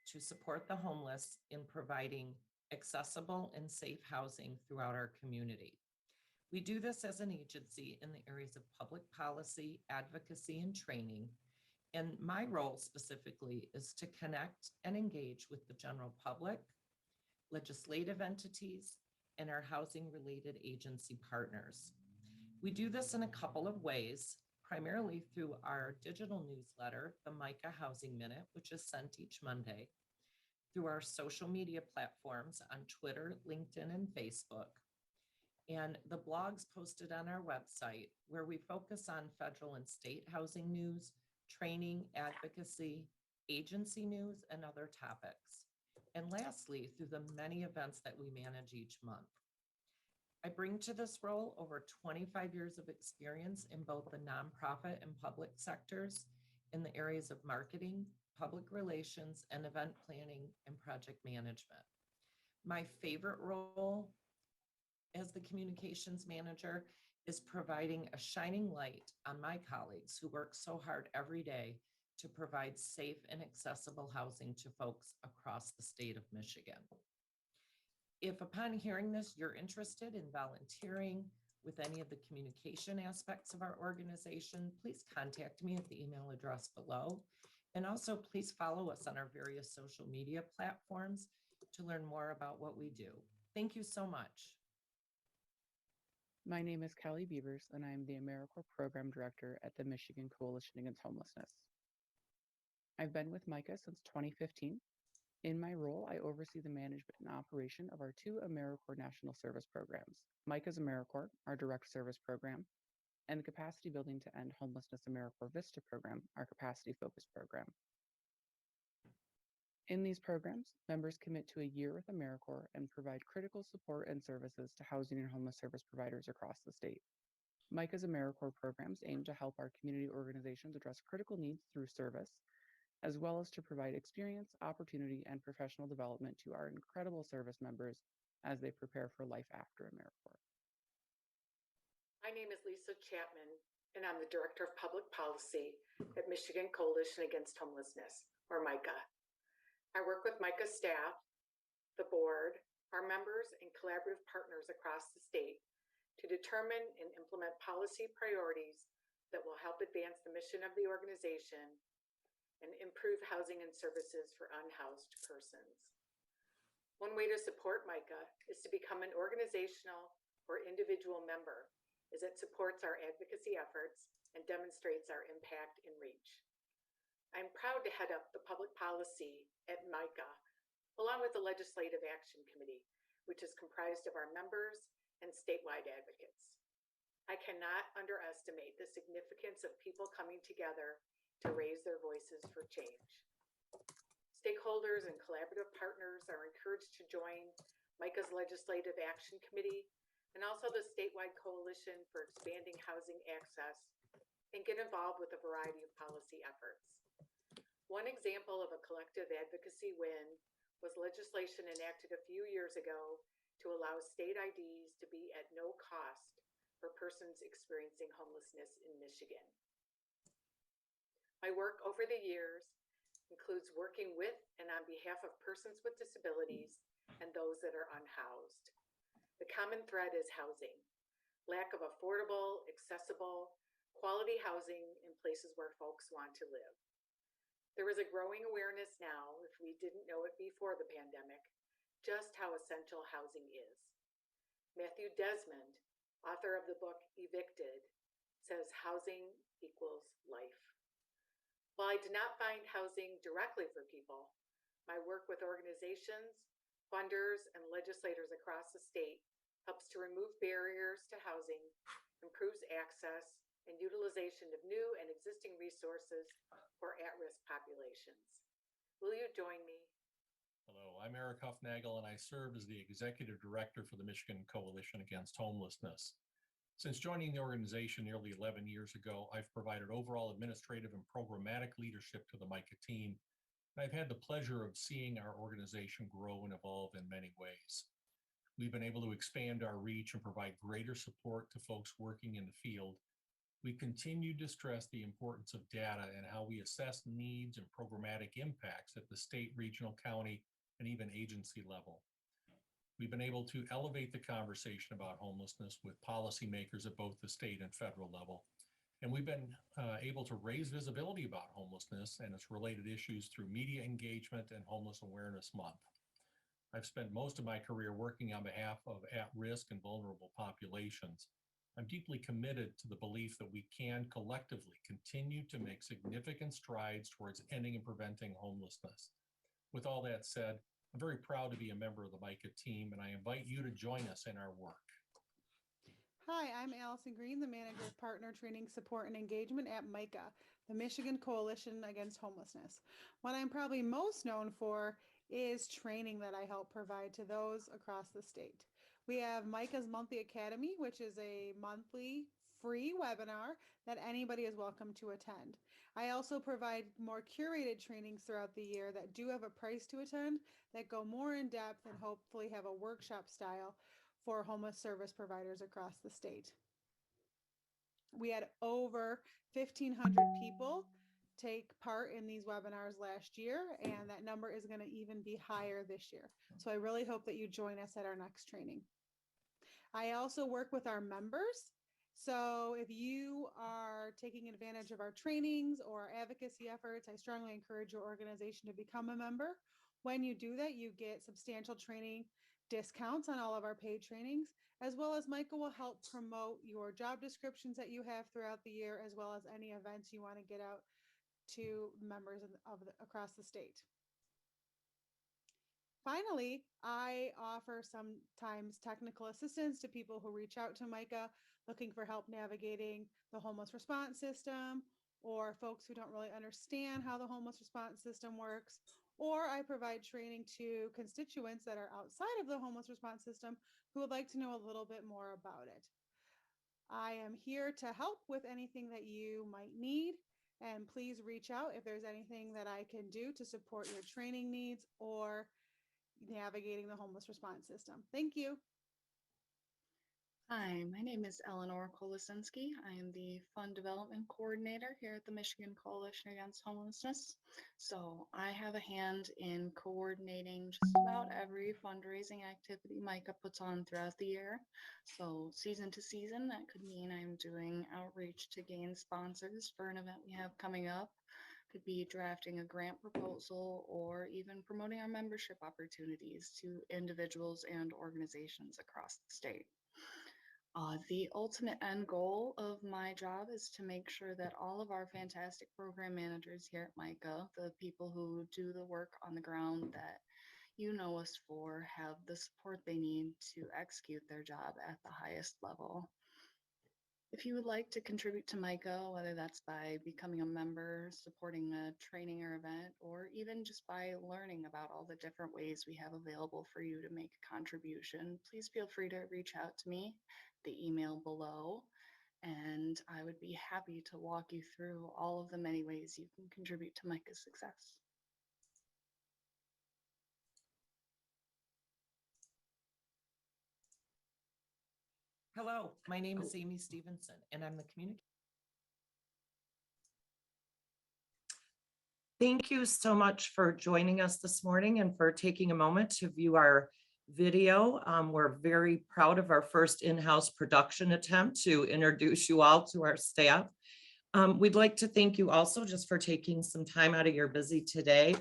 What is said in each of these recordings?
To support the homeless in providing accessible and safe housing throughout our community. We do this as an agency in the areas of public policy, advocacy, and training. And my role specifically is to connect and engage with the general public, legislative entities, and our housing-related agency partners. We do this in a couple of ways, primarily through our digital newsletter, the MCAH Housing Minute, which is sent each Monday, through our social media platforms on Twitter, LinkedIn, and Facebook, and the blogs posted on our website, where we focus on federal and state housing news, training, advocacy, agency news, and other topics. And lastly, through the many events that we manage each month. I bring to this role over 25 years of experience in both the nonprofit and public sectors in the areas of marketing, public relations, and event planning and project management. My favorite role as the communications manager is providing a shining light on my colleagues who work so hard every day to provide safe and accessible housing to folks across the state of Michigan. If upon hearing this, you're interested in volunteering with any of the communication aspects of our organization, please contact me at the email address below. And also please follow us on our various social media platforms to learn more about what we do. Thank you so much. My name is Kelly Beavers, and I am the AmeriCorps Program Director at the Michigan Coalition Against Homelessness. I've been with MICA since 2015. In my role, I oversee the management and operation of our two AmeriCorps National Service programs, MICA's AmeriCorps, our direct service program, and the Capacity Building to End Homelessness AmeriCorps Vista program, our capacity-focused program. In these programs, members commit to a year with AmeriCorps and provide critical support and services to housing and homeless service providers across the state. MICA's AmeriCorps programs aim to help our community organizations address critical needs through service, as well as to provide experience, opportunity, and professional development to our incredible service members as they prepare for life after AmeriCorps. My name is Lisa Chapman, and I'm the Director of Public Policy at Michigan Coalition Against Homelessness, or MICA. I work with MICA staff, the board, our members, and collaborative partners across the state to determine and implement policy priorities that will help advance the mission of the organization and improve housing and services for unhoused persons. One way to support MICA is to become an organizational or individual member, as it supports our advocacy efforts and demonstrates our impact and reach. I'm proud to head up the public policy at MICA, along with the Legislative Action Committee, which is comprised of our members and statewide advocates. I cannot underestimate the significance of people coming together to raise their voices for change. Stakeholders and collaborative partners are encouraged to join MICA's Legislative Action Committee and also the statewide Coalition for Expanding Housing Access, and get involved with a variety of policy efforts. One example of a collective advocacy win was legislation enacted a few years ago to allow state IDs to be at no cost for persons experiencing homelessness in Michigan. My work over the years includes working with and on behalf of persons with disabilities and those that are unhoused. The common thread is housing, lack of affordable, accessible, quality housing in places where folks want to live. There is a growing awareness now, if we didn't know it before the pandemic, just how essential housing is. Matthew Desmond, author of the book Evicted, says housing equals life. While I did not find housing directly for people, my work with organizations, funders, and legislators across the state helps to remove barriers to housing, improves access and utilization of new and existing resources for at-risk populations. Will you join me? Hello, I'm Eric Huffnagel, and I serve as the Executive Director for the Michigan Coalition Against Homelessness. Since joining the organization nearly 11 years ago, I've provided overall administrative and programmatic leadership to the MICA team, and I've had the pleasure of seeing our organization grow and evolve in many ways. We've been able to expand our reach and provide greater support to folks working in the field. We continue to stress the importance of data and how we assess needs and programmatic impacts at the state, regional, county, and even agency level. We've been able to elevate the conversation about homelessness with policymakers at both the state and federal level. And we've been able to raise visibility about homelessness and its related issues through media engagement and Homeless Awareness Month. I've spent most of my career working on behalf of at-risk and vulnerable populations. I'm deeply committed to the belief that we can collectively continue to make significant strides towards ending and preventing homelessness. With all that said, I'm very proud to be a member of the MCAH team, and I invite you to join us in our work. Hi, I'm Allison Green, the Manager of Partner Training, Support, and Engagement at MCAH, the Michigan Coalition Against Homelessness. What I'm probably most known for is training that I help provide to those across the state. We have MCAH's Monthly Academy, which is a monthly free webinar that anybody is welcome to attend. I also provide more curated trainings throughout the year that do have a price to attend, that go more in depth and hopefully have a workshop style for homeless service providers across the state. We had over 1,500 people take part in these webinars last year, and that number is going to even be higher this year. So I really hope that you join us at our next training. I also work with our members. So if you are taking advantage of our trainings or advocacy efforts, I strongly encourage your organization to become a member. When you do that, you get substantial training discounts on all of our paid trainings, as well as MCAH will help promote your job descriptions that you have throughout the year, as well as any events you want to get out to members across the state. Finally, I offer sometimes technical assistance to people who reach out to MCAH looking for help navigating the homeless response system, or folks who don't really understand how the homeless response system works, or I provide training to constituents that are outside of the homeless response system who would like to know a little bit more about it. I am here to help with anything that you might need, and please reach out if there's anything that I can do to support your training needs or navigating the homeless response system. Thank you. Hi, my name is Eleanor Kolosinski. I am the Fund Development Coordinator here at the Michigan Coalition Against Homelessness. So I have a hand in coordinating just about every fundraising activity MCAH puts on throughout the year. So season to season, that could mean I'm doing outreach to gain sponsors for an event we have coming up. Could be drafting a grant proposal or even promoting our membership opportunities to individuals and organizations across the state. The ultimate end goal of my job is to make sure that all of our fantastic program managers here at MCAH, the people who do the work on the ground that you know us for, have the support they need to execute their job at the highest level. If you would like to contribute to MCAH, whether that's by becoming a member, supporting a training or event, or even just by learning about all the different ways we have available for you to make a contribution, please feel free to reach out to me, the email below, and I would be happy to walk you through all of the many ways you can contribute to MCAH's success. Hello, my name is Amy Stevenson, and I'm the communicator. Thank you so much for joining us this morning and for taking a moment to view our video. We're very proud of our first in-house production attempt to introduce you all to our staff. We'd like to thank you also just for taking some time out of your busy day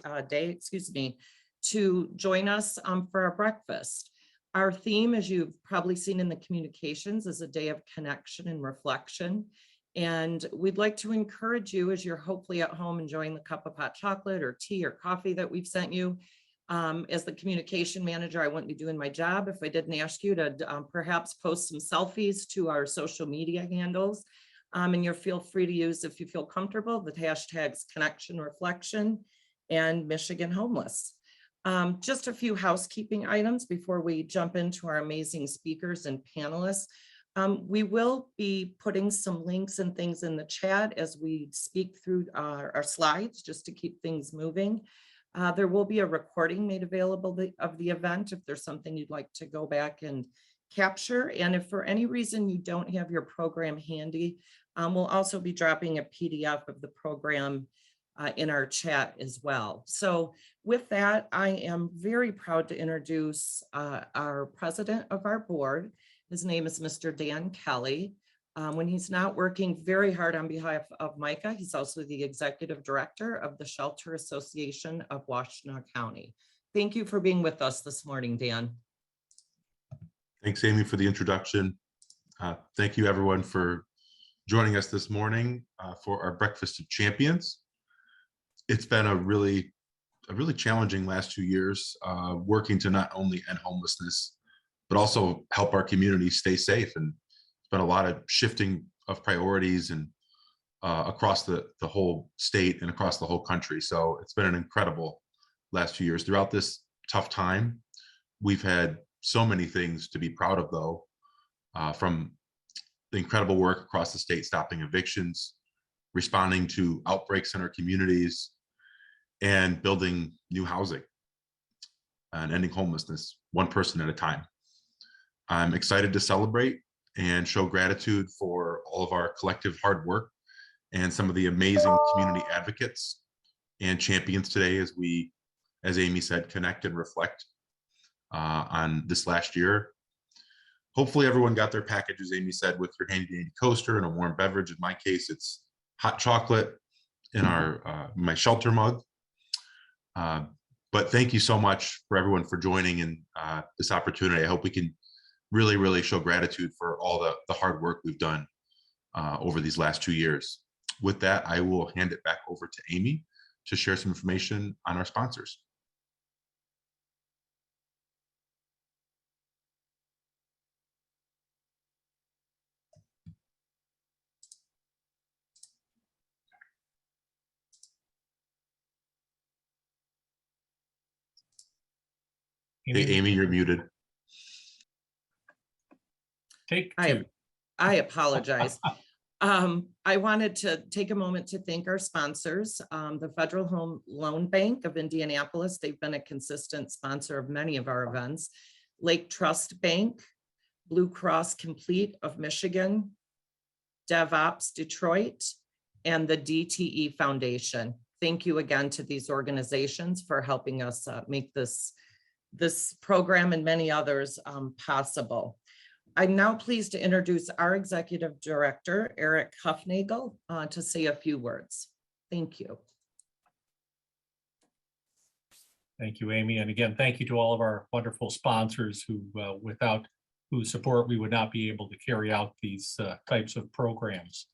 to join us for our breakfast. Our theme, as you've probably seen in the communications, is a day of connection and reflection. And we'd like to encourage you, as you're hopefully at home enjoying the cup of hot chocolate or tea or coffee that we've sent you. As the communication manager, I wouldn't be doing my job if I didn't ask you to perhaps post some selfies to our social media handles. And you'll feel free to use, if you feel comfortable, the hashtags Connection Reflection and Michigan Homeless. Just a few housekeeping items before we jump into our amazing speakers and panelists. We will be putting some links and things in the chat as we speak through our slides, just to keep things moving. There will be a recording made available of the event if there's something you'd like to go back and capture. And if for any reason you don't have your program handy, we'll also be dropping a PDF of the program in our chat as well. So with that, I am very proud to introduce our president of our board. His name is Mr. Dan Kelly. When he's not working very hard on behalf of MICA, he's also the executive director of the Shelter Association of Washtenaw County. Thank you for being with us this morning, Dan. Thanks, Amy, for the introduction. Thank you, everyone, for joining us this morning for our Breakfast of Champions. It's been a really challenging last 2 years, working to not only end homelessness, but also help our community stay safe. And it's been a lot of shifting of priorities and across the whole state and across the whole country. So it's been an incredible last 2 years. Throughout this tough time, we've had so many things to be proud of, though, from the incredible work across the state, stopping evictions, responding to outbreaks in our communities, and building new housing and ending homelessness one person at a time. I'm excited to celebrate and show gratitude for all of our collective hard work and some of the amazing community advocates and champions today as we, as Amy said, connect and reflect on this last year. Hopefully everyone got their package, as Amy said, with your handy dandy coaster and a warm beverage. In my case, it's hot chocolate in my shelter mug. But thank you so much for everyone for joining in this opportunity. I hope we can really show gratitude for all the hard work we've done over these last 2 years. With that, I will hand it back over to Amy to share some information on our sponsors. Hey, Amy, you're muted. Take two. I apologize. I wanted to take a moment to thank our sponsors, the Federal Home Loan Bank of Indianapolis. They've been a consistent sponsor of many of our events. Lake Trust Bank, Blue Cross Complete of Michigan, DevOps Detroit, and the DTE Foundation. Thank you again to these organizations for helping us make this program and many others possible. I'm now pleased to introduce our Executive Director, Eric Huffnagel, to say a few words. Thank you. Thank you, Amy. And again, thank you to all of our wonderful sponsors who, without whose support, we would not be able to carry out these types of programs.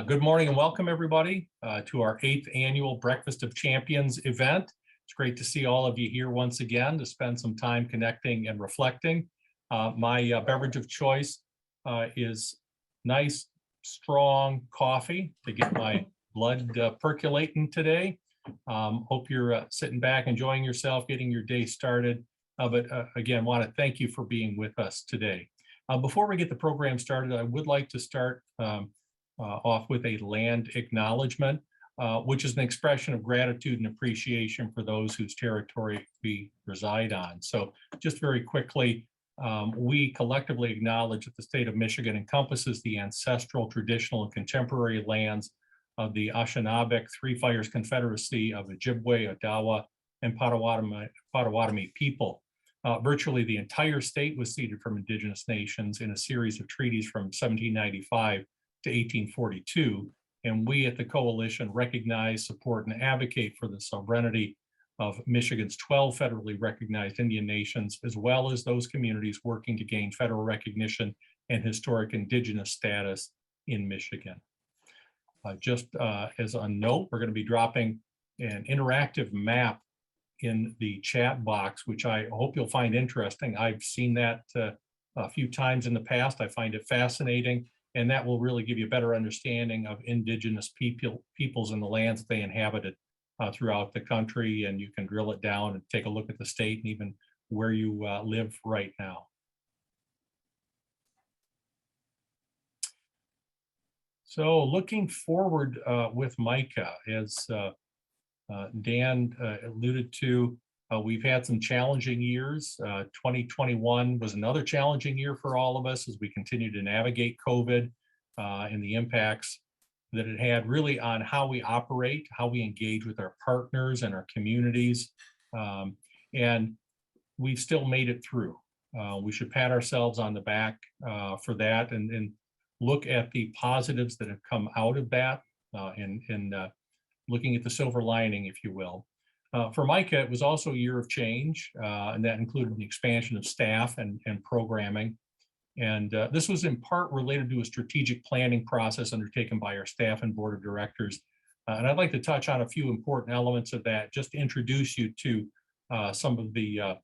Good morning and welcome, everybody, to our 8th annual Breakfast of Champions event. It's great to see all of you here once again to spend some time connecting and reflecting. My beverage of choice is nice, strong coffee to get my blood percolating today. Hope you're sitting back, enjoying yourself, getting your day started. But again, want to thank you for being with us today. Before we get the program started, I would like to start off with a land acknowledgement, which is an expression of gratitude and appreciation for those whose territory we reside on. So just very quickly, we collectively acknowledge that the state of Michigan encompasses the ancestral, traditional, and contemporary lands of the Anishinaabe Three Fires Confederacy of Ojibwe, Odawa, and Potawatomi people. Virtually the entire state was ceded from indigenous nations in a series of treaties from 1795 to 1842. And we at the coalition recognize, support, and advocate for the sovereignty of Michigan's 12 federally recognized Indian nations, as well as those communities working to gain federal recognition and historic indigenous status in Michigan. Just as a note, we're going to be dropping an interactive map in the chat box, which I hope you'll find interesting. I've seen that a few times in the past. I find it fascinating, and that will really give you a better understanding of indigenous peoples and the lands that they inhabited throughout the country, and you can drill it down and take a look at the state and even where you live right now. So looking forward with MICA, as Dan alluded to, we've had some challenging years. 2021 was another challenging year for all of us as we continue to navigate COVID and the impacts that it had really on how we operate, how we engage with our partners and our communities. And we've still made it through. We should pat ourselves on the back for that and look at the positives that have come out of that and looking at the silver lining, if you will. For Micah, it was also a year of change, and that included the expansion of staff and programming. And this was in part related to a strategic planning process undertaken by our staff and board of directors. And I'd like to touch on a few important elements of that, just to introduce you to some of the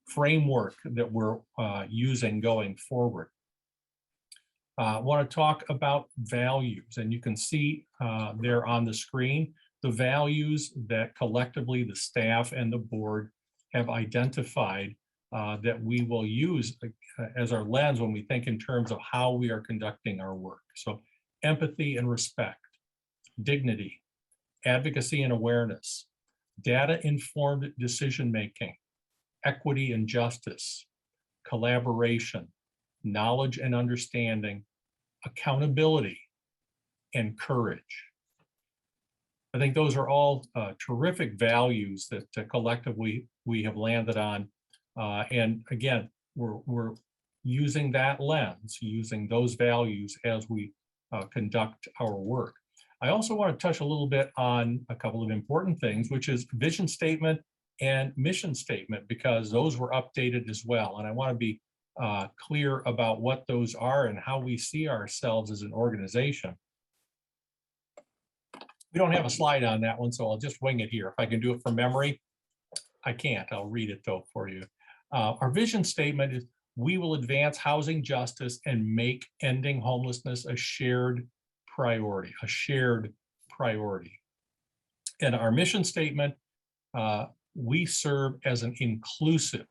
framework that we're using going forward. I want to talk about values, and you can see there on the screen the values that collectively the staff and the board have identified that we will use as our lens when we think in terms of how we are conducting our work. So empathy and respect, dignity, advocacy and awareness, data-informed decision-making, equity and justice, collaboration, knowledge and understanding, accountability, and courage. I think those are all terrific values that collectively we have landed on. And again, we're using that lens, using those values as we conduct our work. I also want to touch a little bit on a couple of important things, which is vision statement and mission statement, because those were updated as well. And I want to be clear about what those are and how we see ourselves as an organization. We don't have a slide on that one, so I'll just wing it here. If I can do it from memory, I can't. I'll read it though for you. Our vision statement is, we will advance housing justice and make ending homelessness a shared priority, And our mission statement, we serve as an inclusive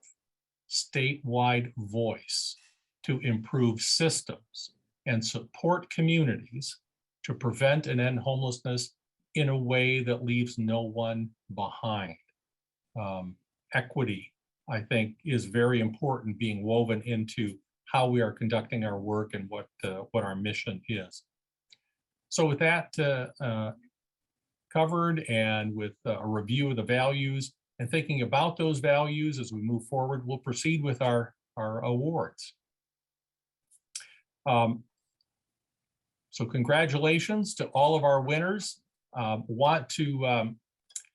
statewide voice to improve systems and support communities to prevent and end homelessness in a way that leaves no one behind. Equity, I think, is very important, being woven into how we are conducting our work and what our mission is. So with that covered, and with a review of the values and thinking about those values as we move forward, we'll proceed with our awards. So congratulations to all of our winners. Want to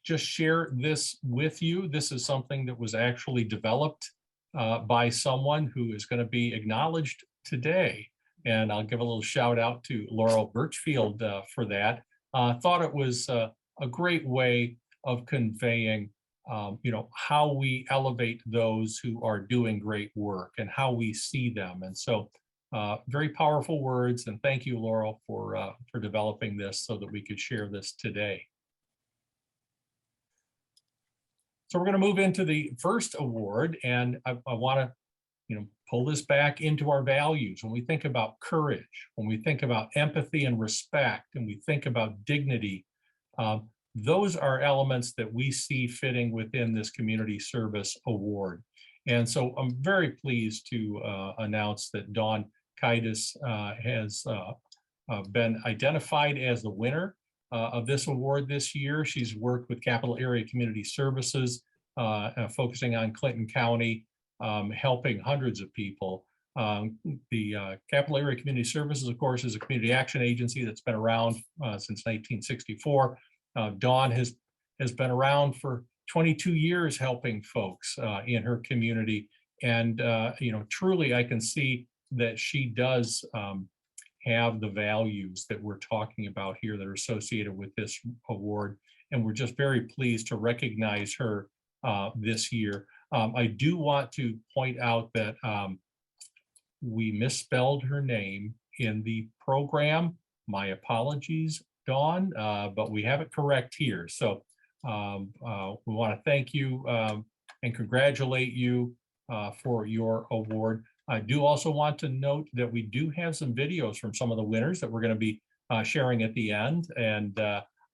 just share this with you. This is something that was actually developed by someone who is going to be acknowledged today. And I'll give a little shout out to Laurel Birchfield for that. Thought it was a great way of conveying how we elevate those who are doing great work and how we see them. And so very powerful words, and thank you, Laurel, for developing this so that we could share this today. So we're going to move into the first award, and I want to pull this back into our values. When we think about courage, when we think about empathy and respect, and we think about dignity, those are elements that we see fitting within this community service award. And so I'm very pleased to announce that Dawn Kaitis has been identified as the winner of this award this year. She's worked with Capital Area Community Services, focusing on Clinton County, helping hundreds of people. The Capital Area Community Services, of course, is a community action agency that's been around since 1964. Dawn has been around for 22 years helping folks in her community. And, truly I can see that she does have the values that we're talking about here that are associated with this award. And we're just very pleased to recognize her this year. I do want to point out that we misspelled her name in the program. My apologies, Dawn, but we have it correct here. So we want to thank you and congratulate you for your award. I do also want to note that we do have some videos from some of the winners that we're going to be sharing at the end. And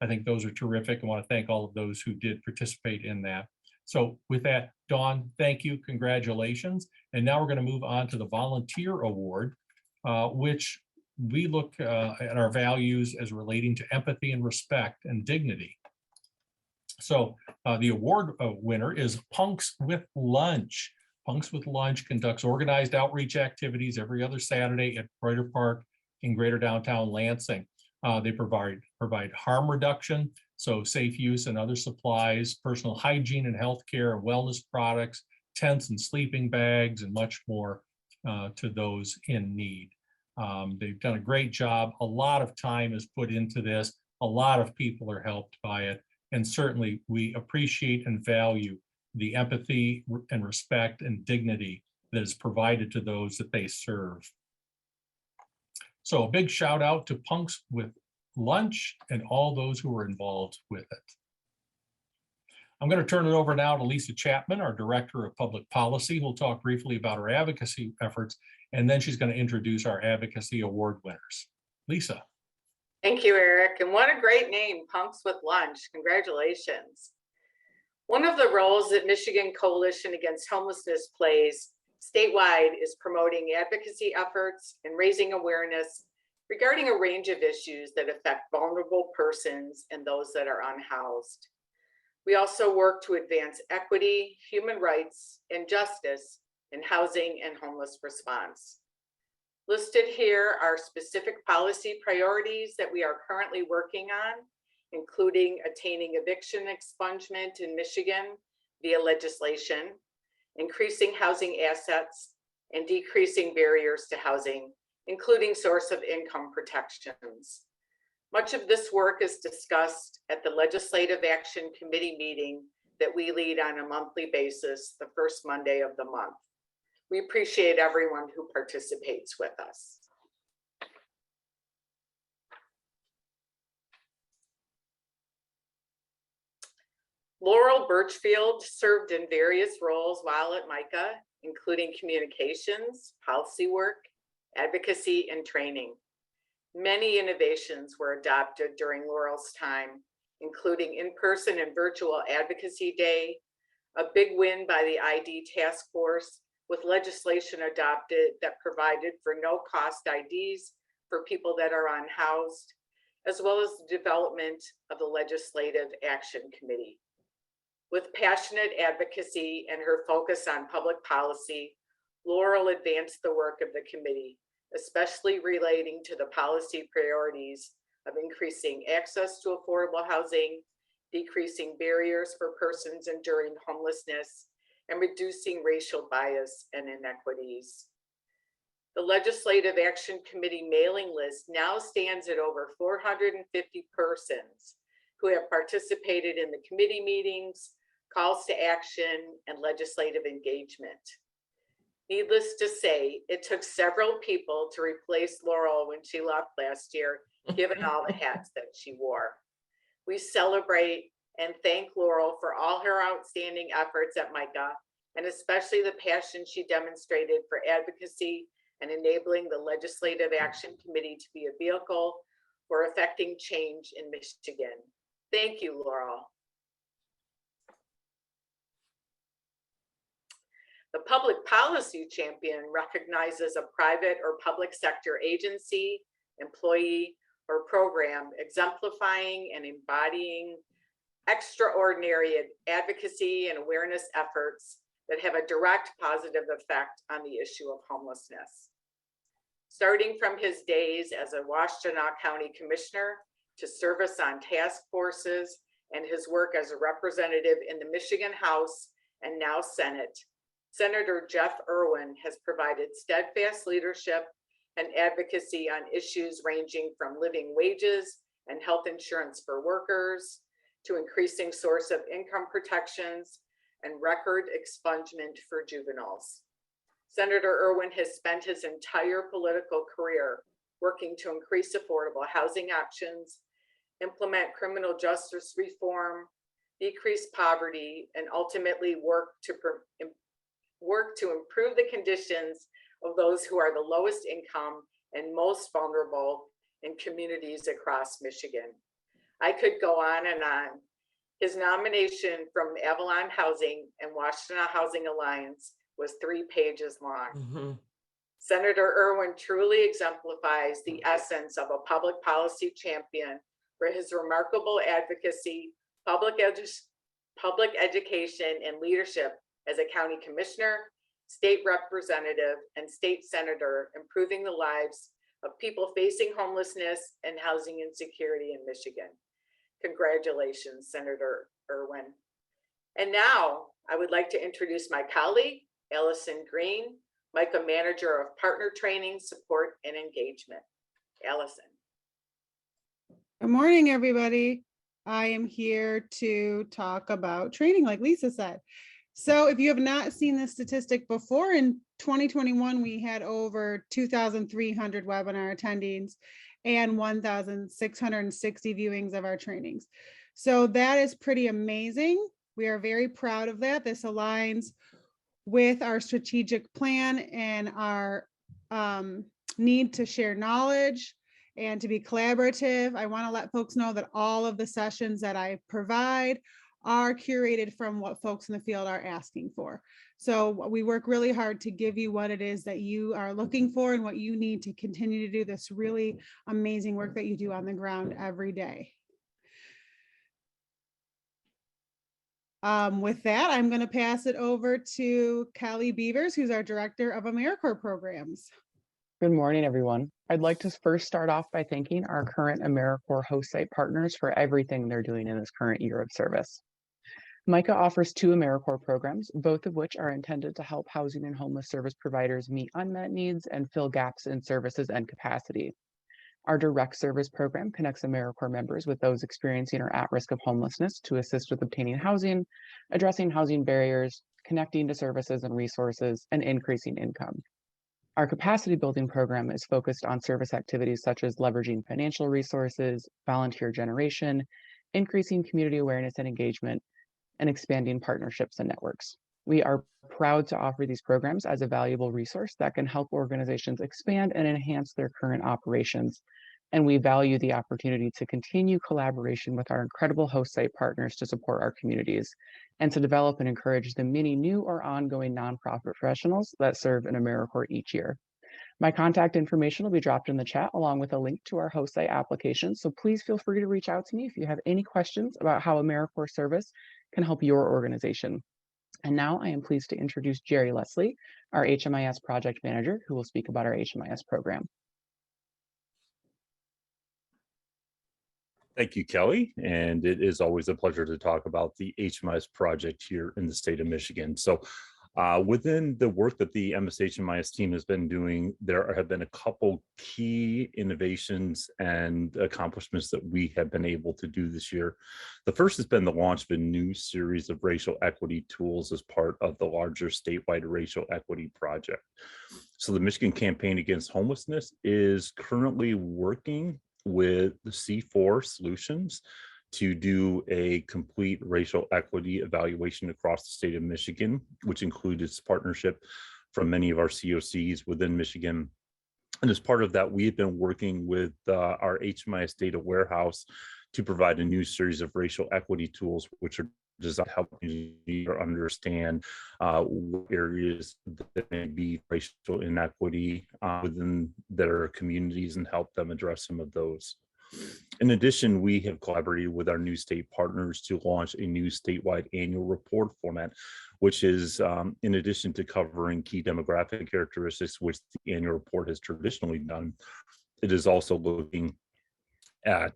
I think those are terrific. I want to thank all of those who did participate in that. So with that, Dawn, thank you, congratulations. And now we're going to move on to the Volunteer Award, which we look at our values as relating to empathy and respect and dignity. So the award winner is Punks with Lunch. Punks with Lunch conducts organized outreach activities every other Saturday at Reuter Park in Greater Downtown Lansing. They provide harm reduction, so safe use and other supplies, personal hygiene and healthcare and wellness products, tents and sleeping bags, and much more to those in need. They've done a great job. A lot of time is put into this. A lot of people are helped by it. And certainly we appreciate and value the empathy and respect and dignity that is provided to those that they serve. So a big shout out to Punks with Lunch and all those who are involved with it. I'm going to turn it over now to Lisa Chapman, our Director of Public Policy, who will talk briefly about our advocacy efforts, and then she's going to introduce our Advocacy Award winners. Lisa. Thank you, Eric. And what a great name, Punks with Lunch. Congratulations. One of the roles that Michigan Coalition Against Homelessness plays statewide is promoting advocacy efforts and raising awareness regarding a range of issues that affect vulnerable persons and those that are unhoused. We also work to advance equity, human rights, and justice in housing and homeless response. Listed here are specific policy priorities that we are currently working on, including attaining eviction expungement in Michigan via legislation, increasing housing assets, and decreasing barriers to housing, including source of income protections. Much of this work is discussed at the Legislative Action Committee meeting that we lead on a monthly basis, the first Monday of the month. We appreciate everyone who participates with us. Laurel Birchfield served in various roles while at MICA, including communications, policy work, advocacy, and training. Many innovations were adopted during Laurel's time, including in-person and virtual advocacy day, a big win by the ID task force with legislation adopted that provided for no-cost IDs for people that are unhoused, as well as the development of the Legislative Action Committee. With passionate advocacy and her focus on public policy, Laurel advanced the work of the committee, especially relating to the policy priorities of increasing access to affordable housing, decreasing barriers for persons enduring homelessness, and reducing racial bias and inequities. The Legislative Action Committee mailing list now stands at over 450 persons who have participated in the committee meetings, calls to action, and legislative engagement. Needless to say, it took several people to replace Laurel when she left last year, given all the hats that she wore. We celebrate and thank Laurel for all her outstanding efforts at MICA, and especially the passion she demonstrated for advocacy and enabling the Legislative Action Committee to be a vehicle for effecting change in Michigan. Thank you, Laurel. The Public Policy Champion recognizes a private or public sector agency, employee, or program exemplifying and embodying extraordinary advocacy and awareness efforts that have a direct positive effect on the issue of homelessness. Starting from his days as a Washtenaw County Commissioner to service on task forces and his work as a representative in the Michigan House and now Senate, Senator Jeff Irwin has provided steadfast leadership and advocacy on issues ranging from living wages and health insurance for workers to increasing source of income protections and record expungement for juveniles. Senator Irwin has spent his entire political career working to increase affordable housing options, implement criminal justice reform, decrease poverty, and ultimately work to improve the conditions of those who are the lowest income and most vulnerable in communities across Michigan. I could go on and on. His nomination from Avalon Housing and Washington Housing Alliance was 3 pages long. Mhm. Senator Irwin truly exemplifies the essence of a public policy champion for his remarkable advocacy, public education, and leadership as a county commissioner, state representative, and state senator, improving the lives of people facing homelessness and housing insecurity in Michigan. Congratulations, Senator Irwin. And now I would like to introduce my colleague, Allison Green, MICA Manager of Partner Training, Support, and Engagement. Allison. Good morning, everybody. I am here to talk about training, like Lisa said. So if you have not seen this statistic before, in 2021, we had over 2,300 webinar attendees and 1,660 viewings of our trainings. So that is pretty amazing. We are very proud of that. This aligns with our strategic plan and our need to share knowledge and to be collaborative. I want to let folks know that all of the sessions that I provide are curated from what folks in the field are asking for. So we work really hard to give you what it is that you are looking for and what you need to continue to do this really amazing work that you do on the ground every day. With that, I'm going to pass it over to Kelly Beavers, who's our Director of AmeriCorps Programs. Good morning, everyone. I'd like to first start off by thanking our current AmeriCorps host site partners for everything they're doing in this current year of service. MICA offers 2 AmeriCorps programs, both of which are intended to help housing and homeless service providers meet unmet needs and fill gaps in services and capacity. Our direct service program connects AmeriCorps members with those experiencing or at risk of homelessness to assist with obtaining housing, addressing housing barriers, connecting to services and resources, and increasing income. Our capacity building program is focused on service activities such as leveraging financial resources, volunteer generation, increasing community awareness and engagement, and expanding partnerships and networks. We are proud to offer these programs as a valuable resource that can help organizations expand and enhance their current operations. And we value the opportunity to continue collaboration with our incredible host site partners to support our communities and to develop and encourage the many new or ongoing nonprofit professionals that serve in AmeriCorps each year. My contact information will be dropped in the chat along with a link to our host site application. So please feel free to reach out to me if you have any questions about how AmeriCorps service can help your organization. And now I am pleased to introduce Jerry Leslie, our HMIS project manager, who will speak about our HMIS program. Thank you, Kelly. And it is always a pleasure to talk about the HMIS project here in the state of Michigan. So within the work that the MSHMIS team has been doing, there have been a couple key innovations and accomplishments that we have been able to do this year. The first has been the launch of a new series of racial equity tools as part of the larger statewide racial equity project. So the Michigan Campaign Against Homelessness is currently working with the C4 Solutions to do a complete racial equity evaluation across the state of Michigan, which included partnership from many of our COCs within Michigan. And as part of that, we've been working with our HMIS data warehouse to provide a new series of racial equity tools, which are designed to help you understand what areas that may be racial inequity within their communities and help them address some of those. In addition, we have collaborated with our new state partners to launch a new statewide annual report format, which is in addition to covering key demographic characteristics, which the annual report has traditionally done, it is also looking at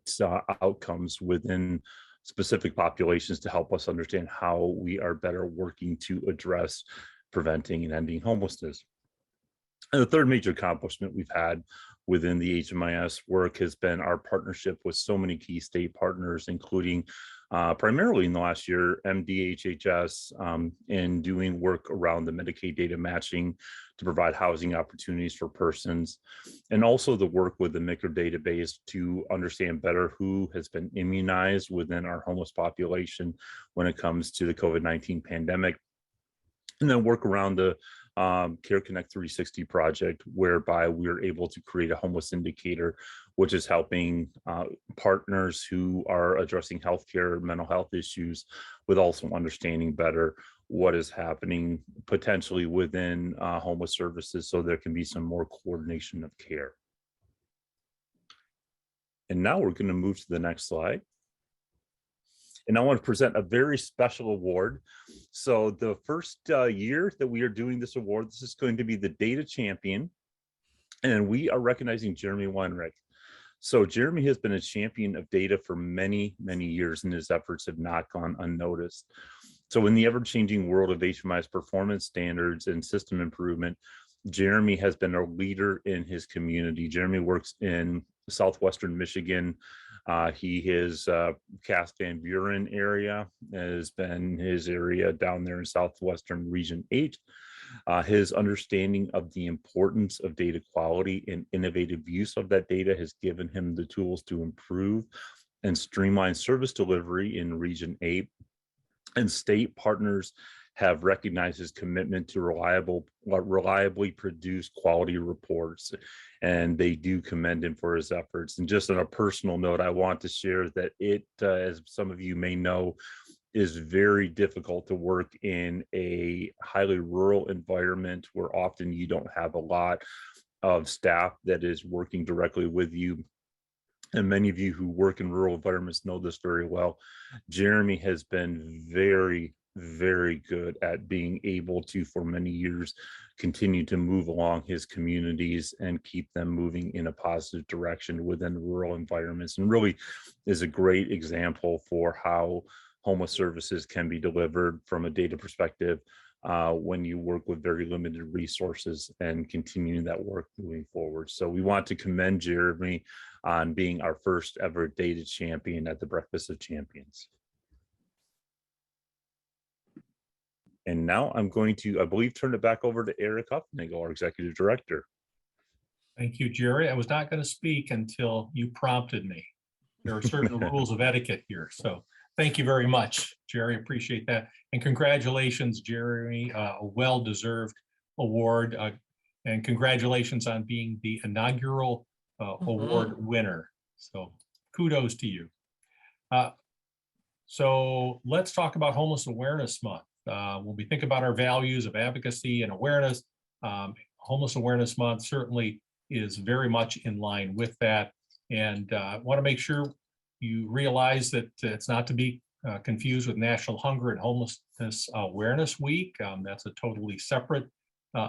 outcomes within specific populations to help us understand how we are better working to address preventing and ending homelessness. And the third major accomplishment we've had within the HMIS work has been our partnership with so many key state partners, including primarily in the last year, MDHHS, in doing work around the Medicaid data matching to provide housing opportunities for persons, and also the work with the MICR database to understand better who has been immunized within our homeless population when it comes to the COVID-19 pandemic, and then work around the Care Connect 360 project, whereby we're able to create a homeless indicator, which is helping partners who are addressing healthcare, mental health issues, with also understanding better what is happening potentially within homeless services, so there can be some more coordination of care. And now we're going to move to the next slide. And I want to present a very special award. So the first year that we are doing this award, this is going to be the Data Champion. And we are recognizing Jeremy Weinreich. So Jeremy has been a champion of data for many, many years, and his efforts have not gone unnoticed. So in the ever-changing world of HMI's performance standards and system improvement, Jeremy has been a leader in his community. Jeremy works in Southwestern Michigan. He is Cass Van Buren area has been his area down there in Southwestern Region 8. His understanding of the importance of data quality and innovative use of that data has given him the tools to improve and streamline service delivery in Region 8. And state partners have recognized his commitment to reliably produce quality reports, and they do commend him for his efforts. And just on a personal note, I want to share that it, as some of you may know, is very difficult to work in a highly rural environment where often you don't have a lot of staff that is working directly with you. And many of you who work in rural environments know this very well. Jeremy has been very, very good at being able to, for many years, continue to move along his communities and keep them moving in a positive direction within rural environments, and really is a great example for how homeless services can be delivered from a data perspective when you work with very limited resources and continuing that work moving forward. So we want to commend Jeremy on being our first ever data champion at the Breakfast of Champions. And now I'm going to, I believe, turn it back over to Eric Huffnagel, our Executive Director. Thank you, Jerry. I was not going to speak until you prompted me. There are certain rules of etiquette here. So thank you very much, Jerry. Appreciate that. And congratulations, Jeremy, a well-deserved award. And congratulations on being the inaugural award winner. So kudos to you. So let's talk about Homeless Awareness Month. When we think about our values of advocacy and awareness, Homeless Awareness Month certainly is very much in line with that. And I want to make sure you realize that it's not to be confused with National Hunger and Homelessness Awareness Week. That's a totally separate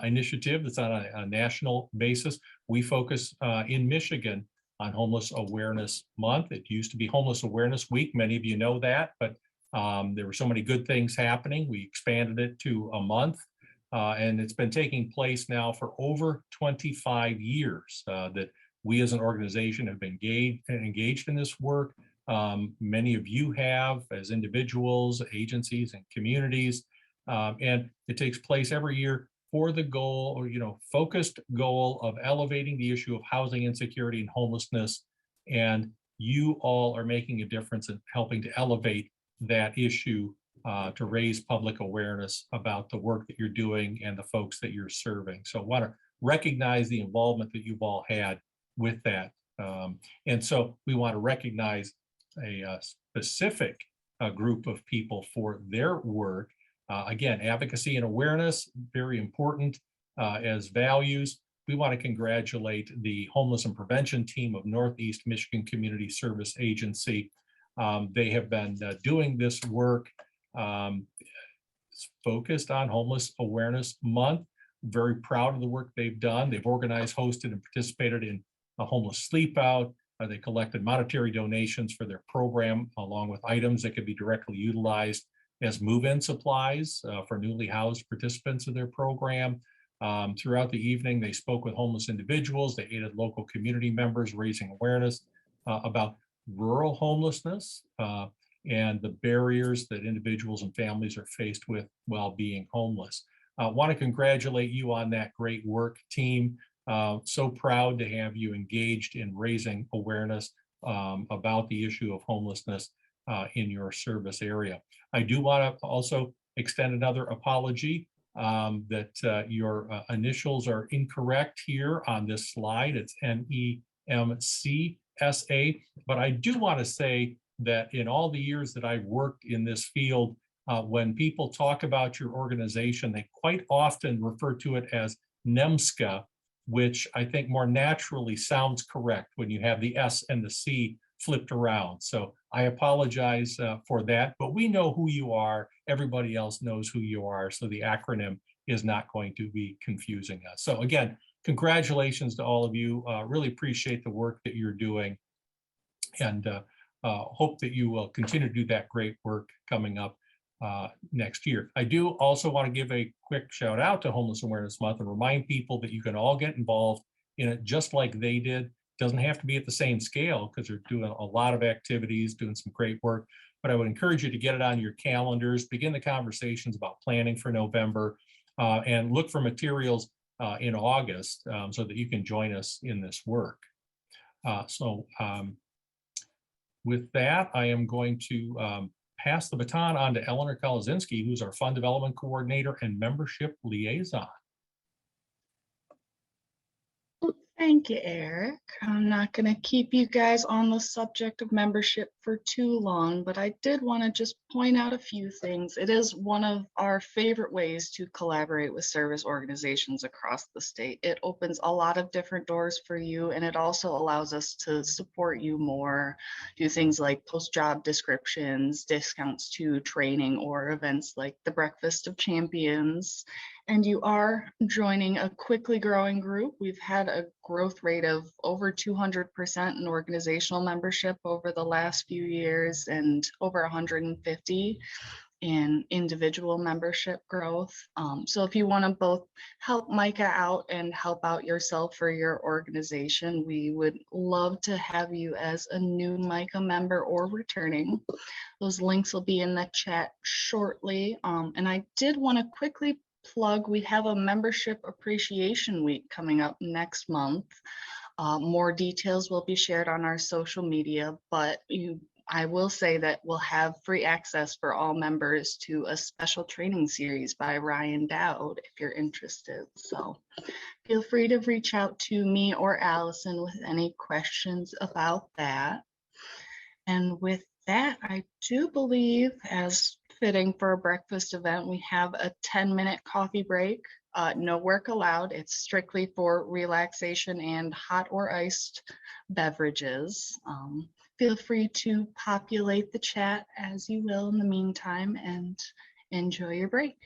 initiative that's on a national basis. We focus in Michigan on Homeless Awareness Month. It used to be Homeless Awareness Week. Many of you know that, but there were so many good things happening. We expanded it to a month, and it's been taking place now for over 25 years that we as an organization have been engaged in this work. Many of you have as individuals, agencies, and communities, and it takes place every year for the goal, or focused goal of elevating the issue of housing insecurity and homelessness. And you all are making a difference in helping to elevate that issue to raise public awareness about the work that you're doing and the folks that you're serving. So I want to recognize the involvement that you've all had with that. And so we want to recognize a specific group of people for their work. Again, advocacy and awareness, very important as values. We want to congratulate the Homeless and Prevention Team of Northeast Michigan Community Service Agency. They have been doing this work focused on Homeless Awareness Month. Very proud of the work they've done. They've organized, hosted, and participated in a homeless sleep out. They collected monetary donations for their program, along with items that could be directly utilized as move-in supplies for newly housed participants of their program. Throughout the evening, they spoke with homeless individuals. They aided local community members, raising awareness about rural homelessness and the barriers that individuals and families are faced with while being homeless. I want to congratulate you on that great work, team. So proud to have you engaged in raising awareness about the issue of homelessness in your service area. I do want to also extend another apology that your initials are incorrect here on this slide. It's NEMCSA. But I do want to say that in all the years that I've worked in this field, when people talk about your organization, they quite often refer to it as NEMSCA, which I think more naturally sounds correct when you have the S and the C flipped around. So I apologize for that, but we know who you are. Everybody else knows who you are. So the acronym is not going to be confusing us. So again, congratulations to all of you. Really appreciate the work that you're doing, and hope that you will continue to do that great work coming up next year. I do also want to give a quick shout out to Homeless Awareness Month and remind people that you can all get involved in it just like they did. Doesn't have to be at the same scale because they're doing a lot of activities, doing some great work. But I would encourage you to get it on your calendars, begin the conversations about planning for November, and look for materials in August so that you can join us in this work. With that, I am going to pass the baton on to Eleanor Kolazinski, who's our Fund Development Coordinator and Membership Liaison. Thank you, Eric. I'm not going to keep you guys on the subject of membership for too long, but I did want to just point out a few things. It is one of our favorite ways to collaborate with service organizations across the state. It opens a lot of different doors for you, and it also allows us to support you more, do things like post job descriptions, discounts to training, or events like the Breakfast of Champions. And you are joining a quickly growing group. We've had a growth rate of over 200% in organizational membership over the last few years, and over 150 in individual membership growth. So if you want to both help MICA out and help out yourself for your organization, we would love to have you as a new MICA member or returning. Those links will be in the chat shortly. And I did want to quickly plug, we have a membership appreciation week coming up next month. More details will be shared on our social media, but I will say that we'll have free access for all members to a special training series by Ryan Dowd if you're interested. So feel free to reach out to me or Allison with any questions about that. And with that, I do believe, as fitting for a breakfast event, we have a 10-minute coffee break. No work allowed. It's strictly for relaxation and hot or iced beverages. Feel free to populate the chat as you will in the meantime, and enjoy your break.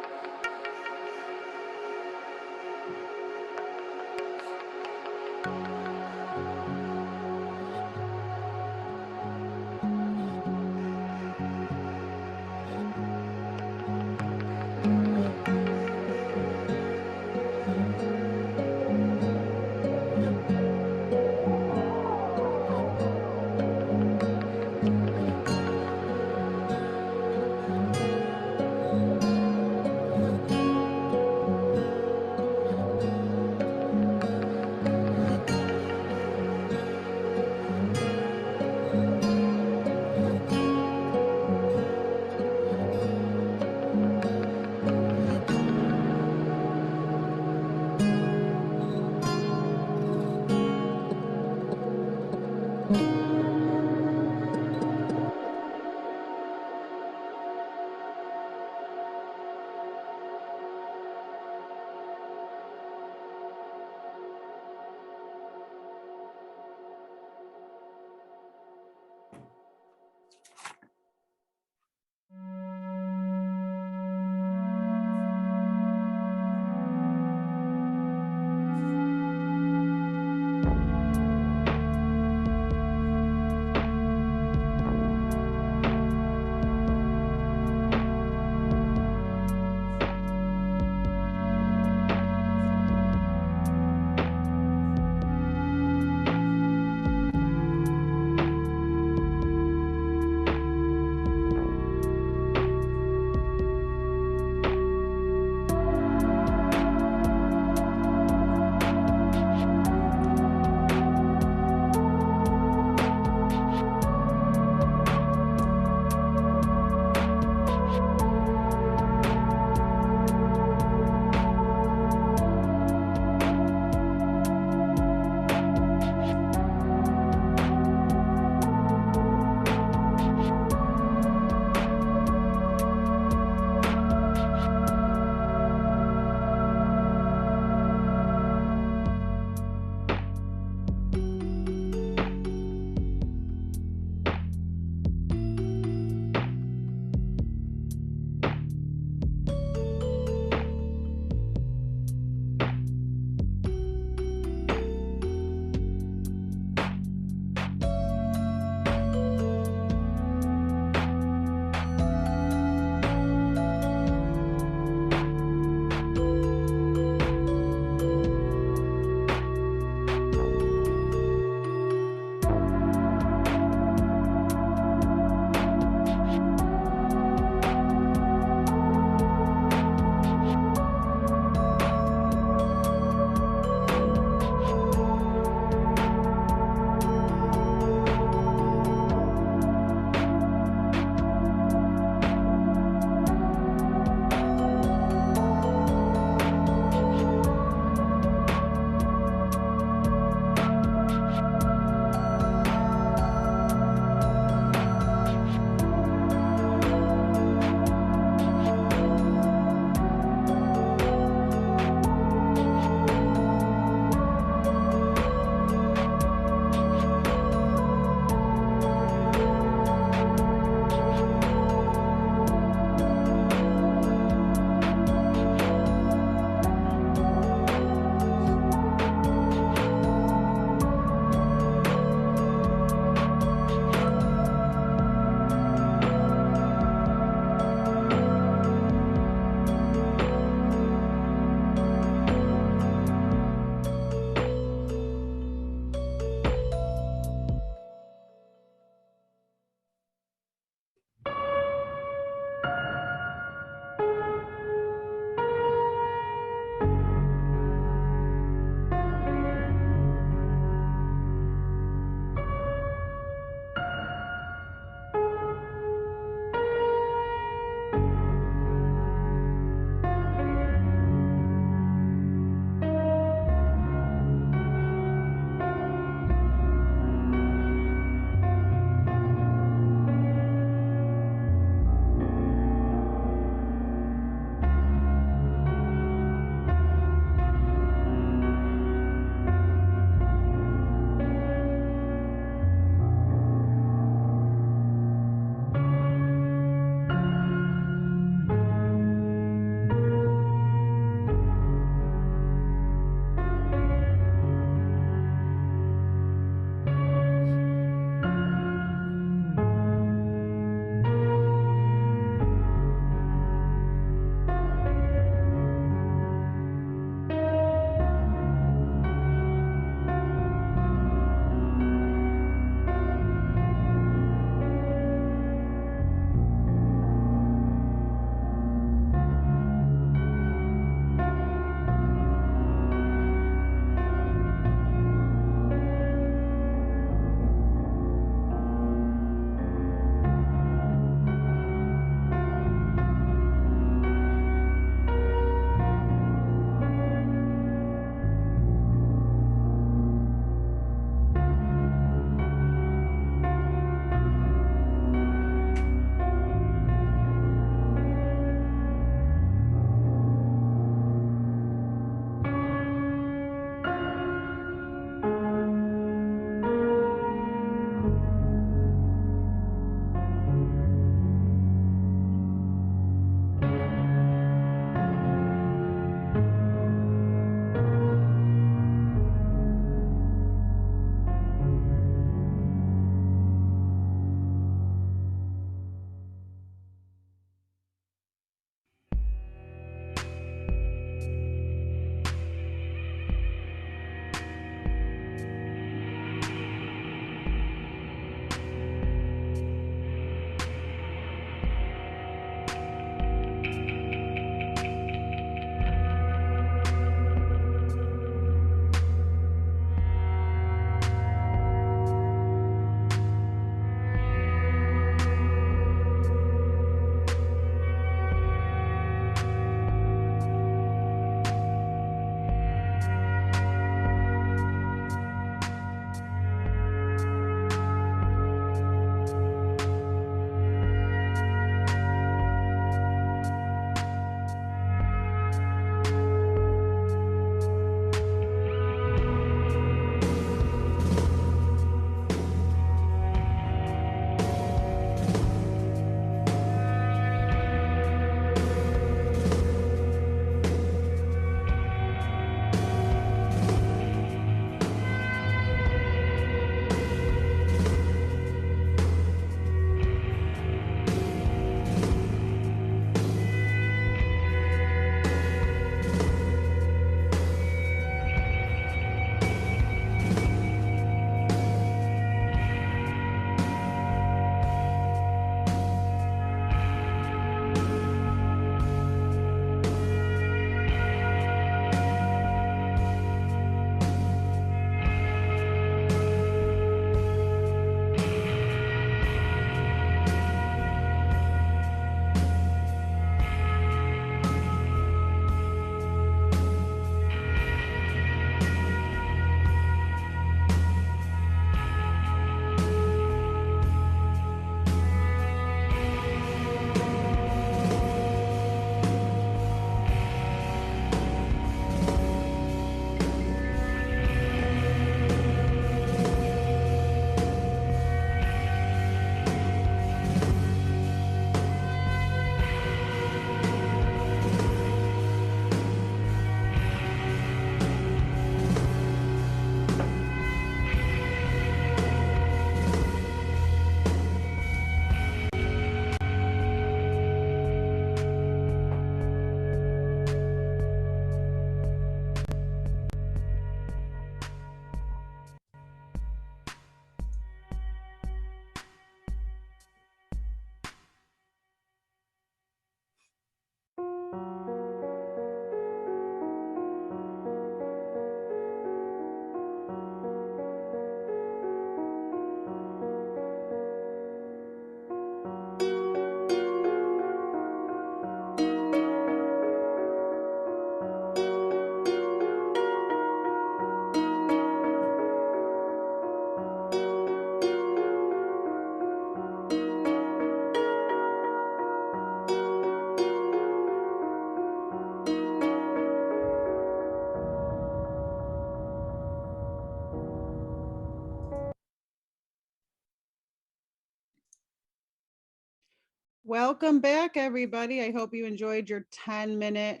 Welcome back, everybody. I hope you enjoyed your 10-minute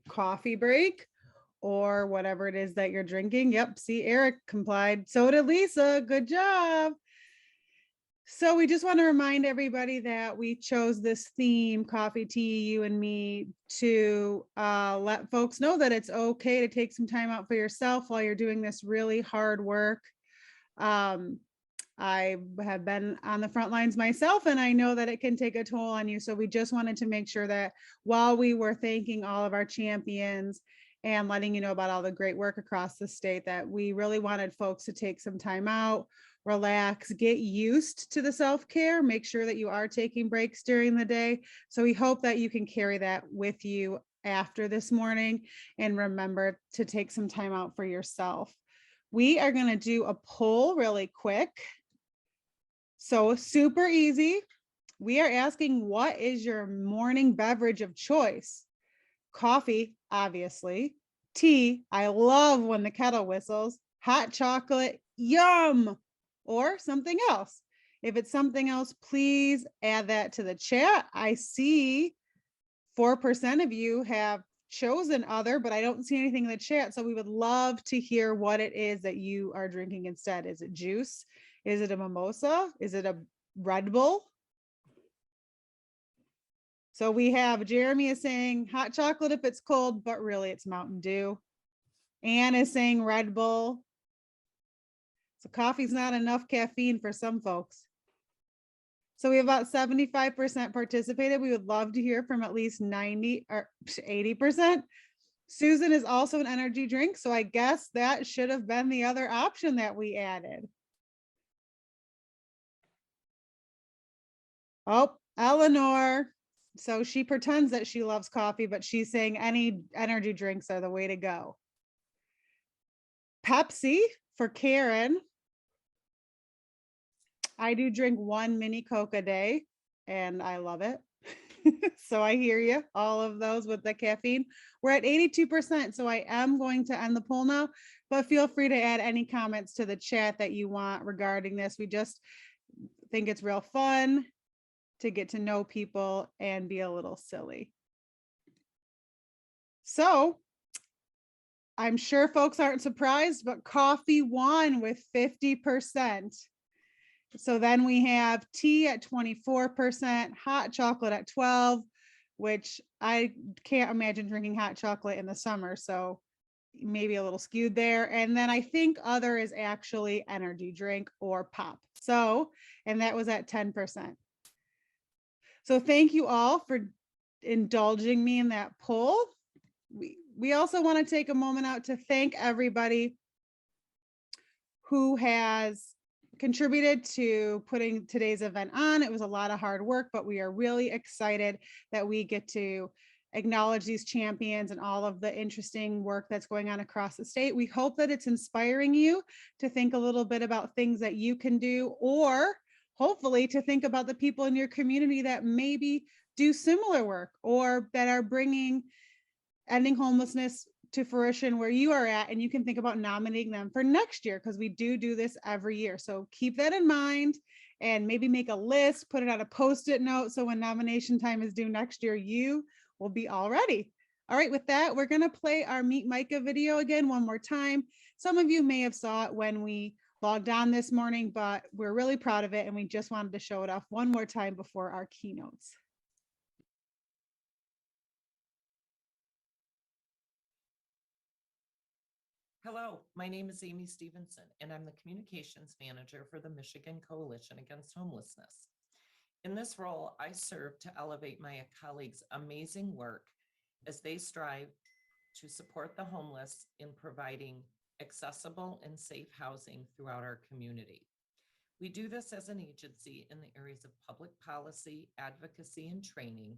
coffee break or whatever it is that you're drinking. Yep, see, Eric complied. So did Lisa. Good job. So we just want to remind everybody that we chose this theme, coffee, tea, you and me, to let folks know that it's okay to take some time out for yourself while you're doing this really hard work. I have been on the front lines myself, and I know that it can take a toll on you. So we just wanted to make sure that while we were thanking all of our champions and letting you know about all the great work across the state, that we really wanted folks to take some time out, relax, get used to the self-care, make sure that you are taking breaks during the day. So we hope that you can carry that with you after this morning, and remember to take some time out for yourself. We are going to do a poll really quick. So super easy. We are asking, what is your morning beverage of choice? Coffee, obviously. Tea, I love when the kettle whistles. Hot chocolate, yum. Or something else. If it's something else, please add that to the chat. I see 4% of you have chosen other, but I don't see anything in the chat. So we would love to hear what it is that you are drinking instead. Is it juice? Is it a mimosa? Is it a Red Bull? So we have Jeremy is saying hot chocolate if it's cold, but really it's Mountain Dew. Anne is saying Red Bull. So coffee's not enough caffeine for some folks. So we have about 75% participated. We would love to hear from at least 90 or 80%. Susan is also an energy drink. So I guess that should have been the other option that we added. Oh, Eleanor. So she pretends that she loves coffee, but she's saying any energy drinks are the way to go. Pepsi for Karen. I do drink 1 mini Coke a day and I love it. So I hear you, all of those with the caffeine. We're at 82%, so I am going to end the poll now, but feel free to add any comments to the chat that you want regarding this. We just think it's real fun to get to know people and be a little silly. So I'm sure folks aren't surprised, but coffee won with 50%. So then we have tea at 24%, hot chocolate at 12%, which I can't imagine drinking hot chocolate in the summer. So maybe a little skewed there. And then I think other is actually energy drink or pop. So, and that was at 10%. So thank you all for indulging me in that poll. We also want to take a moment out to thank everybody who has contributed to putting today's event on. It was a lot of hard work, but we are really excited that we get to acknowledge these champions and all of the interesting work that's going on across the state. We hope that it's inspiring you to think a little bit about things that you can do, or hopefully to think about the people in your community that maybe do similar work or that are bringing ending homelessness to fruition where you are at, and you can think about nominating them for next year, because we do this every year. So keep that in mind and maybe make a list, put it on a post-it note, so when nomination time is due next year, you will be all ready. All right, with that, we're going to play our Meet Micah video again one more time. Some of you may have saw it when we logged on this morning, but we're really proud of it, and we just wanted to show it off one more time before our keynotes. Hello, my name is Amy Stevenson, and I'm the Communications Manager for the Michigan Coalition Against Homelessness. In this role, I serve to elevate my colleagues' amazing work as they strive to support the homeless in providing accessible and safe housing throughout our community. We do this as an agency in the areas of public policy, advocacy, and training.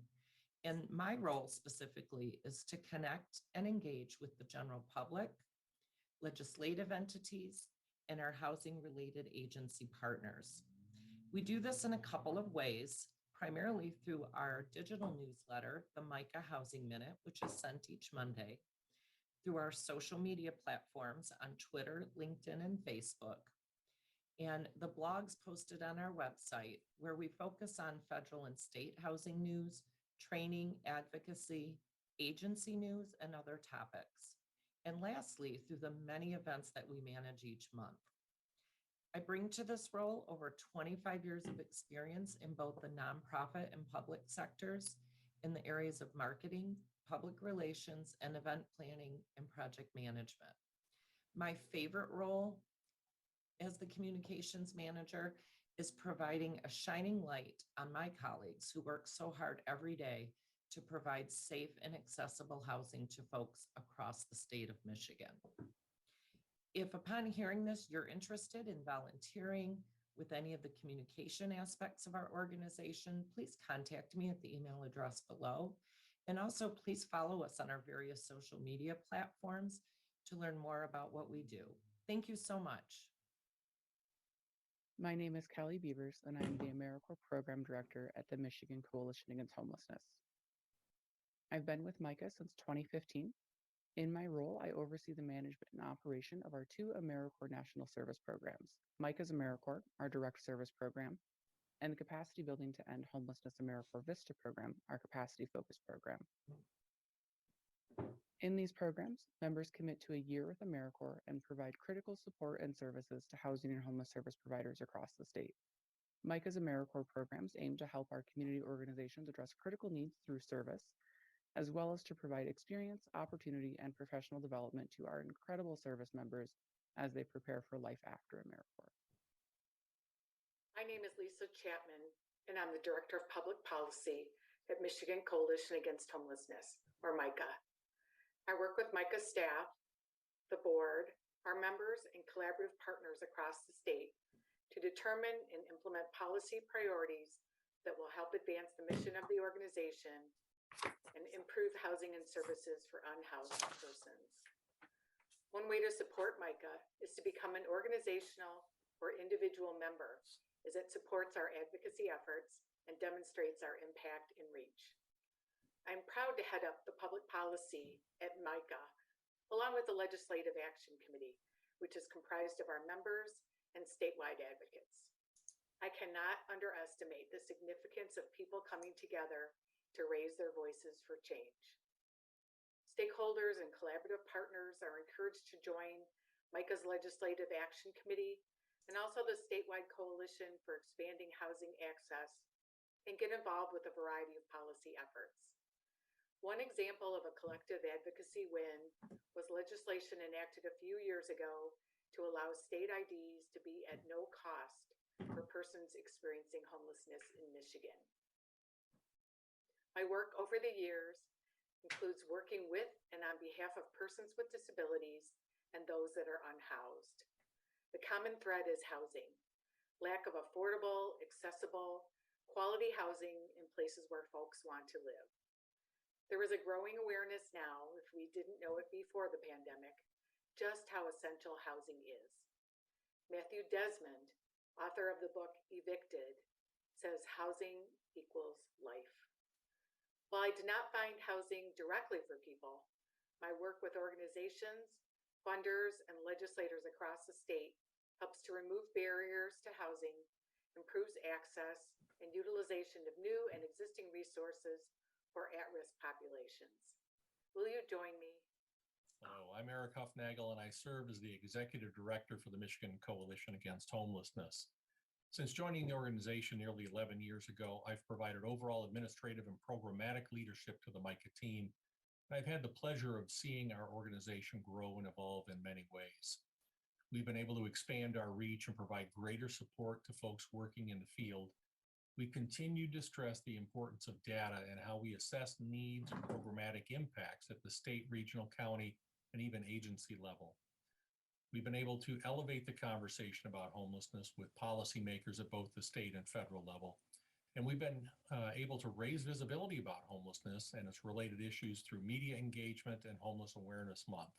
And my role specifically is to connect and engage with the general public, legislative entities, and our housing-related agency partners. We do this in a couple of ways, primarily through our digital newsletter, the MCAH Housing Minute, which is sent each Monday, through our social media platforms on Twitter, LinkedIn, and Facebook, and the blogs posted on our website where we focus on federal and state housing news, training, advocacy, agency news, and other topics. And lastly, through the many events that we manage each month. I bring to this role over 25 years of experience in both the nonprofit and public sectors in the areas of marketing, public relations, and event planning and project management. My favorite role as the communications manager is providing a shining light on my colleagues who work so hard every day to provide safe and accessible housing to folks across the state of Michigan. If upon hearing this, you're interested in volunteering with any of the communication aspects of our organization, please contact me at the email address below. And also please follow us on our various social media platforms to learn more about what we do. Thank you so much. My name is Kelly Beavers, and I'm the AmeriCorps Program Director at the Michigan Coalition Against Homelessness. I've been with MICA since 2015. In my role, I oversee the management and operation of our two AmeriCorps National Service Programs, MICA's AmeriCorps, our direct service program, and the Capacity Building to End Homelessness AmeriCorps Vista program, our capacity focused program. In these programs, members commit to a year with AmeriCorps and provide critical support and services to housing and homeless service providers across the state. MICA's AmeriCorps programs aim to help our community organizations address critical needs through service, as well as to provide experience, opportunity, and professional development to our incredible service members as they prepare for life after AmeriCorps. My name is Lisa Chapman, and I'm the Director of Public Policy at Michigan Coalition Against Homelessness, or MICA. I work with MICA staff, the board, our members, and collaborative partners across the state to determine and implement policy priorities that will help advance the mission of the organization and improve housing and services for unhoused persons. One way to support MICA is to become an organizational or individual member, as it supports our advocacy efforts and demonstrates our impact and reach. I'm proud to head up the public policy at MICA, along with the Legislative Action Committee, which is comprised of our members and statewide advocates. I cannot underestimate the significance of people coming together to raise their voices for change. Stakeholders and collaborative partners are encouraged to join MICA's Legislative Action Committee and also the statewide coalition for expanding housing access and get involved with a variety of policy efforts. One example of a collective advocacy win was legislation enacted a few years ago to allow state IDs to be at no cost for persons experiencing homelessness in Michigan. My work over the years includes working with and on behalf of persons with disabilities and those that are unhoused. The common thread is housing, lack of affordable, accessible, quality housing in places where folks want to live. There is a growing awareness now, if we didn't know it before the pandemic, just how essential housing is. Matthew Desmond, author of the book Evicted, says housing equals life. While I did not find housing directly for people, my work with organizations, funders, and legislators across the state helps to remove barriers to housing, improves access and utilization of new and existing resources for at-risk populations. Will you join me? Hello, I'm Eric Huffnagel, and I serve as the Executive Director for the Michigan Coalition Against Homelessness. Since joining the organization nearly 11 years ago, I've provided overall administrative and programmatic leadership to the MICA team, and I've had the pleasure of seeing our organization grow and evolve in many ways. We've been able to expand our reach and provide greater support to folks working in the field. We continue to stress the importance of data and how we assess needs and programmatic impacts at the state, regional, county, and even agency level. We've been able to elevate the conversation about homelessness with policymakers at both the state and federal level. And we've been able to raise visibility about homelessness and its related issues through media engagement and Homeless Awareness Month.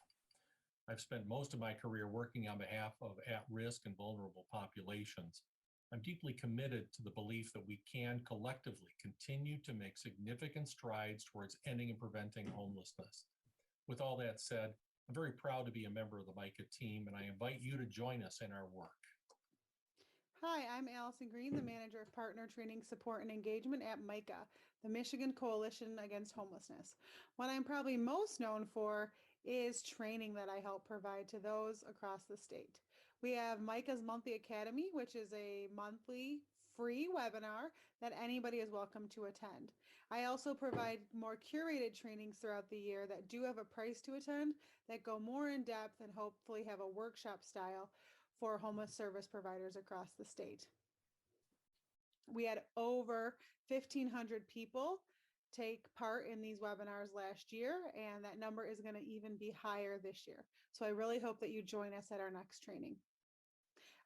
I've spent most of my career working on behalf of at-risk and vulnerable populations. I'm deeply committed to the belief that we can collectively continue to make significant strides towards ending and preventing homelessness. With all that said, I'm very proud to be a member of the MICA team, and I invite you to join us in our work. Hi, I'm Allison Green, the Manager of Partner Training Support and Engagement at MCAH, the Michigan Coalition Against Homelessness. What I'm probably most known for is training that I help provide to those across the state. We have MCAH's Monthly Academy, which is a monthly free webinar that anybody is welcome to attend. I also provide more curated trainings throughout the year that do have a price to attend, that go more in depth and hopefully have a workshop style for homeless service providers across the state. We had over 1,500 people take part in these webinars last year, and that number is going to even be higher this year. So I really hope that you join us at our next training.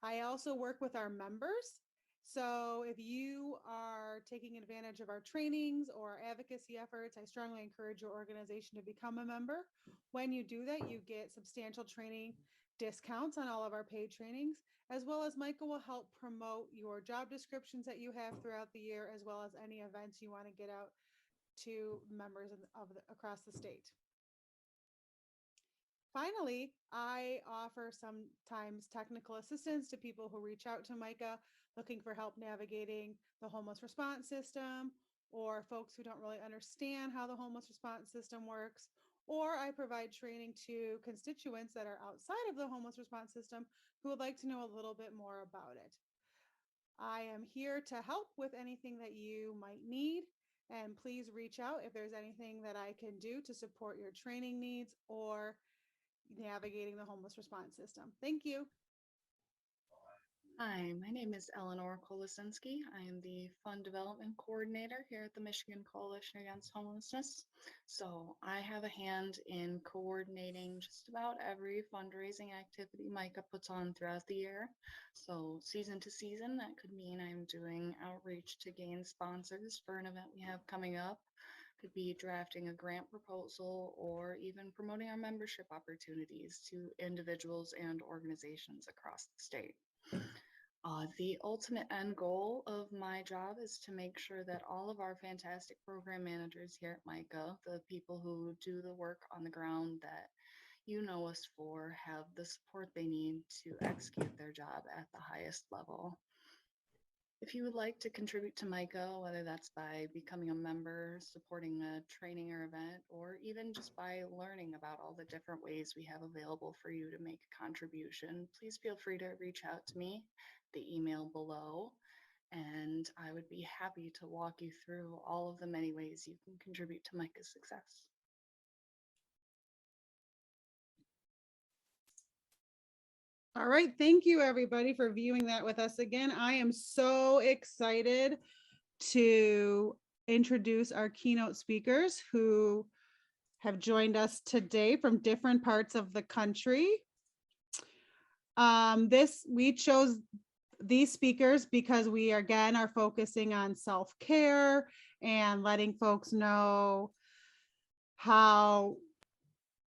I also work with our members. So if you are taking advantage of our trainings or advocacy efforts, I strongly encourage your organization to become a member. When you do that, you get substantial training discounts on all of our paid trainings, as well as MCAH will help promote your job descriptions that you have throughout the year, as well as any events you want to get out to members across the state. Finally, I offer sometimes technical assistance to people who reach out to MCAH looking for help navigating the homeless response system, or folks who don't really understand how the homeless response system works, or I provide training to constituents that are outside of the homeless response system who would like to know a little bit more about it. I am here to help with anything that you might need, and please reach out if there's anything that I can do to support your training needs or navigating the homeless response system. Thank you. Hi, my name is Eleanor Kolosinski. I am the Fund Development Coordinator here at the Michigan Coalition Against Homelessness. So I have a hand in coordinating just about every fundraising activity MCAH puts on throughout the year. So season to season, that could mean I'm doing outreach to gain sponsors for an event we have coming up. Could be drafting a grant proposal or even promoting our membership opportunities to individuals and organizations across the state. The ultimate end goal of my job is to make sure that all of our fantastic program managers here at MCAH, the people who do the work on the ground that you know us for, have the support they need to execute their job at the highest level. If you would like to contribute to MCAH, whether that's by becoming a member, supporting a training or event, or even just by learning about all the different ways we have available for you to make a contribution, please feel free to reach out to me, the email below, and I would be happy to walk you through all of the many ways you can contribute to MCAH's success. All right, thank you everybody for viewing that with us again. I am so excited to introduce our keynote speakers who have joined us today from different parts of the country. We chose these speakers because we again are focusing on self-care and letting folks know how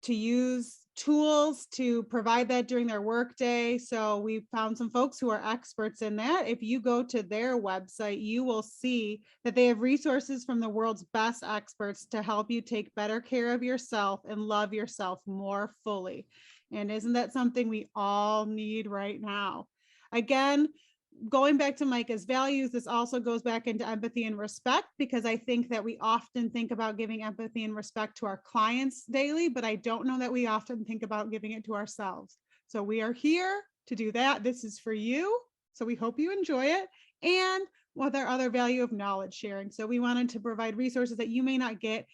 to use tools to provide that during their workday. So we found some folks who are experts in that. If you go to their website, you will see that they have resources from the world's best experts to help you take better care of yourself and love yourself more fully. And isn't that something we all need right now? Again, going back to MCAH's values, this also goes back into empathy and respect, because I think that we often think about giving empathy and respect to our clients daily, but I don't know that we often think about giving it to ourselves. So we are here to do that. This is for you. So we hope you enjoy it. And with our other value of knowledge sharing. So we wanted to provide resources that you may not get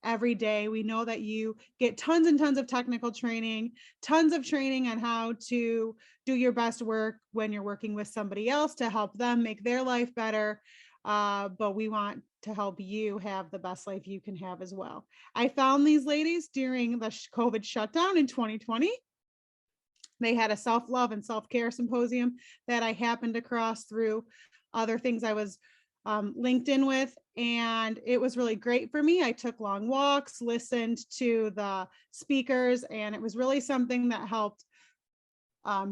every day. We know that you get tons and tons of technical training, tons of training on how to do your best work when you're working with somebody else to help them make their life better. But we want to help you have the best life you can have as well. I found these ladies during the COVID shutdown in 2020. They had a self-love and self-care symposium that I happened across through other things I was linked in with, and it was really great for me. I took long walks, listened to the speakers, and it was really something that helped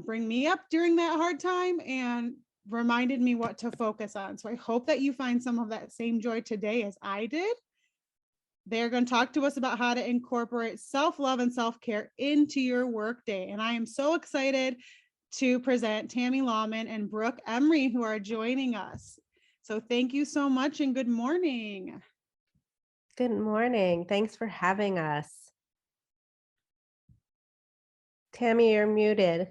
bring me up during that hard time and reminded me what to focus on. So I hope that you find some of that same joy today as I did. They're going to talk to us about how to incorporate self-love and self-care into your workday. And I am so excited to present Tammy Lawman and Brooke Emery, who are joining us. So thank you so much and good morning. Good morning. Thanks for having us. Tammy, you're muted.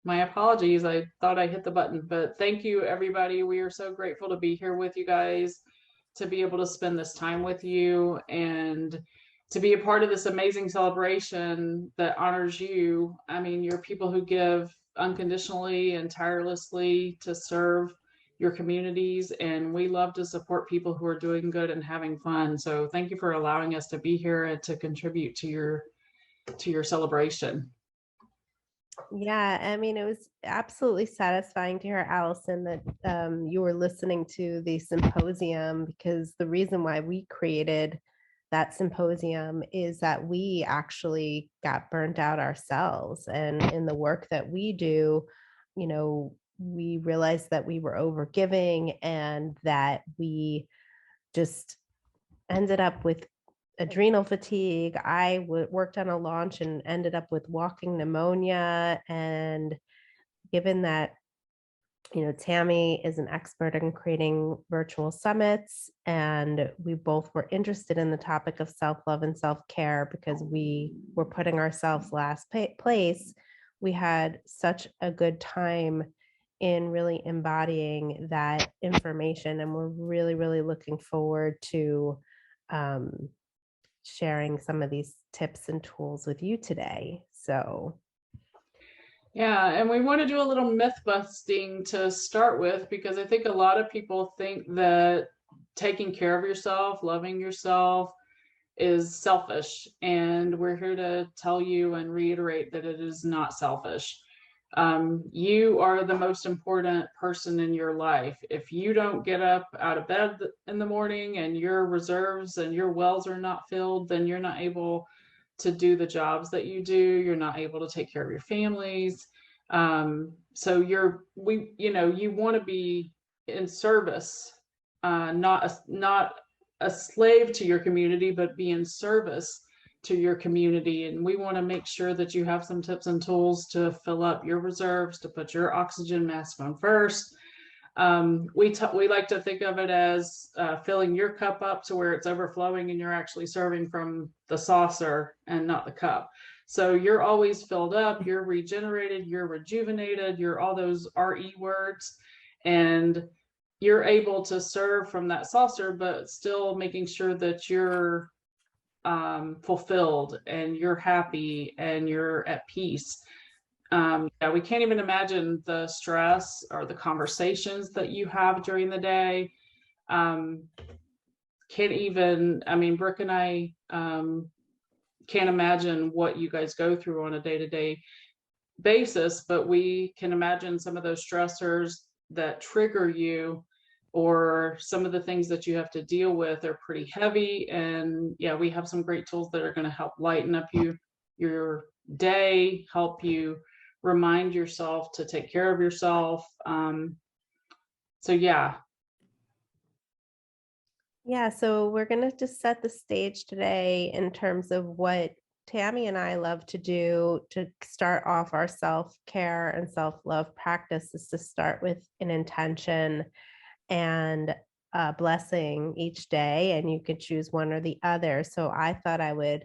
My apologies. I thought I hit the button, but thank you, everybody. We are so grateful to be here with you guys, to be able to spend this time with you, and to be a part of this amazing celebration that honors you. I mean, you're people who give unconditionally and tirelessly to serve your communities, and we love to support people who are doing good and having fun. So thank you for allowing us to be here and to contribute to your celebration. Yeah, I mean, it was absolutely satisfying to hear, Allison, that you were listening to the symposium, because the reason why we created that symposium is that we actually got burnt out ourselves. And in the work that we do, you know, we realized that we were overgiving and that we just ended up with adrenal fatigue. I worked on a launch and ended up with walking pneumonia. And given that, you know, Tammy is an expert in creating virtual summits, and we both were interested in the topic of self-love and self-care because we were putting ourselves last place. We had such a good time in really embodying that information, and we're really, really looking forward to sharing some of these tips and tools with you today. So yeah, and we want to do a little myth busting to start with, because I think a lot of people think that taking care of yourself, loving yourself is selfish. And we're here to tell you and reiterate that it is not selfish. You are the most important person in your life. If you don't get up out of bed in the morning and your reserves and your wells are not filled, then you're not able to do the jobs that you do. You're not able to take care of your families. So you want to be in service, not a slave to your community, but be in service to your community. And we want to make sure that you have some tips and tools to fill up your reserves, to put your oxygen mask on first. We like to think of it as filling your cup up to where it's overflowing and you're actually serving from the saucer and not the cup. So you're always filled up, you're regenerated, you're rejuvenated, you're all those RE words, and you're able to serve from that saucer, but still making sure that you're fulfilled and you're happy and you're at peace. Yeah, we can't even imagine the stress or the conversations that you have during the day. Brooke and I can't imagine what you guys go through on a day-to-day basis, but we can imagine some of those stressors that trigger you, or some of the things that you have to deal with are pretty heavy. And yeah, we have some great tools that are going to help lighten up your day, help you remind yourself to take care of yourself. So yeah. Yeah, so we're going to just set the stage today in terms of what Tammy and I love to do to start off our self-care and self-love practice, is to start with an intention and a blessing each day, and you could choose one or the other. So I thought I would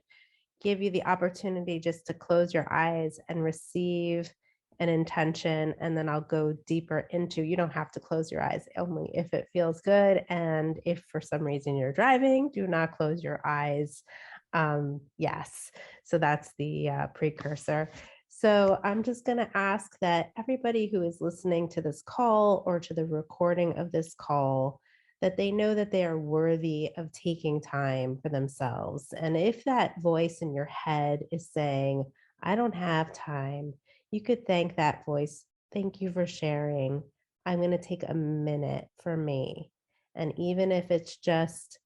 give you the opportunity just to close your eyes and receive an intention, and then I'll go deeper into, you don't have to close your eyes, only if it feels good. And if for some reason you're driving, do not close your eyes. Yes, so that's the precursor. So I'm just going to ask that everybody who is listening to this call or to the recording of this call, that they know that they are worthy of taking time for themselves. And if that voice in your head is saying, I don't have time, you could thank that voice. Thank you for sharing. I'm going to take a minute for me. And even if it's just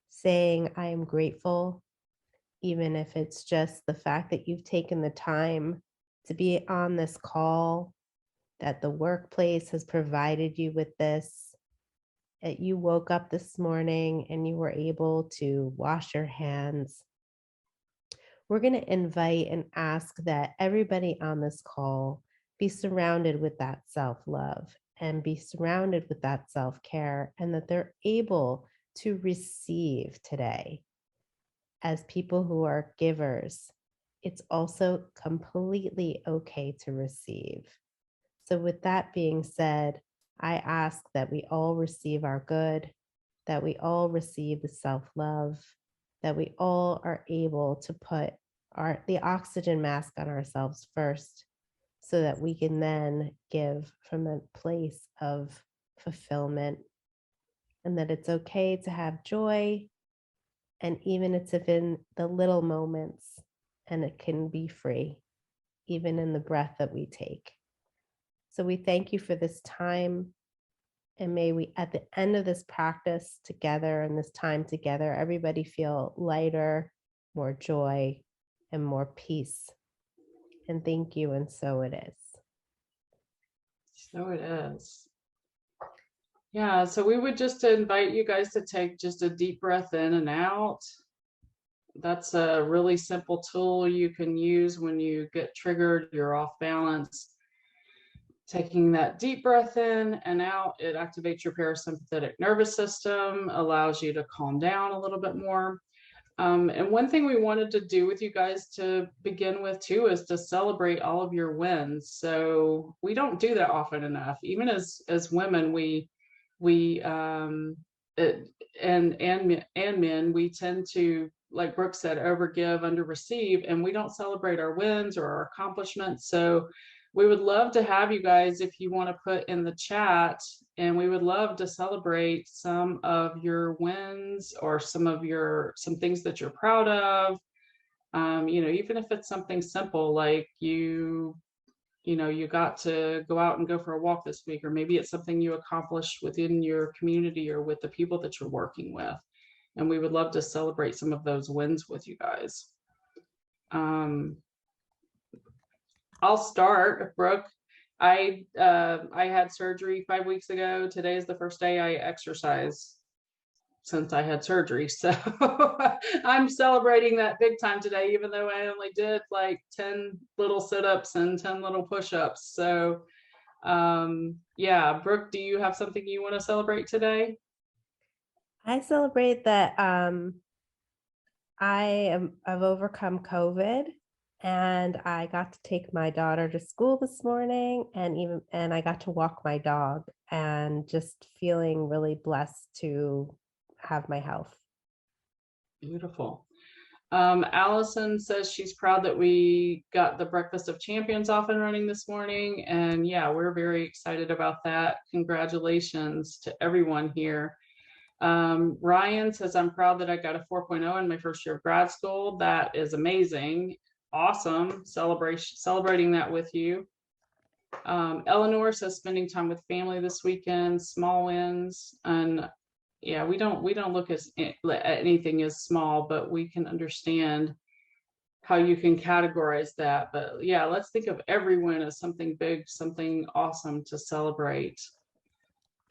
saying, I am grateful, even if it's just the fact that you've taken the time to be on this call, that the workplace has provided you with this, that you woke up this morning and you were able to wash your hands, we're going to invite and ask that everybody on this call be surrounded with that self-love and be surrounded with that self-care, and that they're able to receive today. As people who are givers, it's also completely okay to receive. So with that being said, I ask that we all receive our good, that we all receive the self-love, that we all are able to put the oxygen mask on ourselves first, so that we can then give from a place of fulfillment, and that it's okay to have joy, and even it's if in the little moments, and it can be free, even in the breath that we take. So we thank you for this time. And may we, at the end of this practice together and this time together, everybody feel lighter, more joy, and more peace. And thank you. And so it is. So it is. Yeah, so we would just invite you guys to take just a deep breath in and out. That's a really simple tool you can use when you get triggered, you're off balance. Taking that deep breath in and out, it activates your parasympathetic nervous system, allows you to calm down a little bit more. And one thing we wanted to do with you guys to begin with too is to celebrate all of your wins. So we don't do that often enough. Even as women, and men, we tend to, like Brooke said, overgive, under receive, and we don't celebrate our wins or our accomplishments. So we would love to have you guys, if you want to put in the chat, and we would love to celebrate some of your wins or some things that you're proud of. Even if it's something simple like you got to go out and go for a walk this week, or maybe it's something you accomplished within your community or with the people that you're working with. And we would love to celebrate some of those wins with you guys. I'll start, Brooke. I had surgery 5 weeks ago. Today is the first day I exercise since I had surgery. So I'm celebrating that big time today, even though I only did like 10 little sit-ups and 10 little push-ups. So yeah, Brooke, do you have something you want to celebrate today? I celebrate that I've overcome COVID, and I got to take my daughter to school this morning, and I got to walk my dog, and just feeling really blessed to have my health. Beautiful. Allison says she's proud that we got the Breakfast of Champions off and running this morning. And yeah, we're very excited about that. Congratulations to everyone here. Ryan says, I'm proud that I got a 4.0 in my first year of grad school. That is amazing. Awesome. Celebrating that with you. Eleanor says, spending time with family this weekend, small wins. And yeah, we don't look at anything as small, but we can understand how you can categorize that. But yeah, let's think of every win as something big, something awesome to celebrate.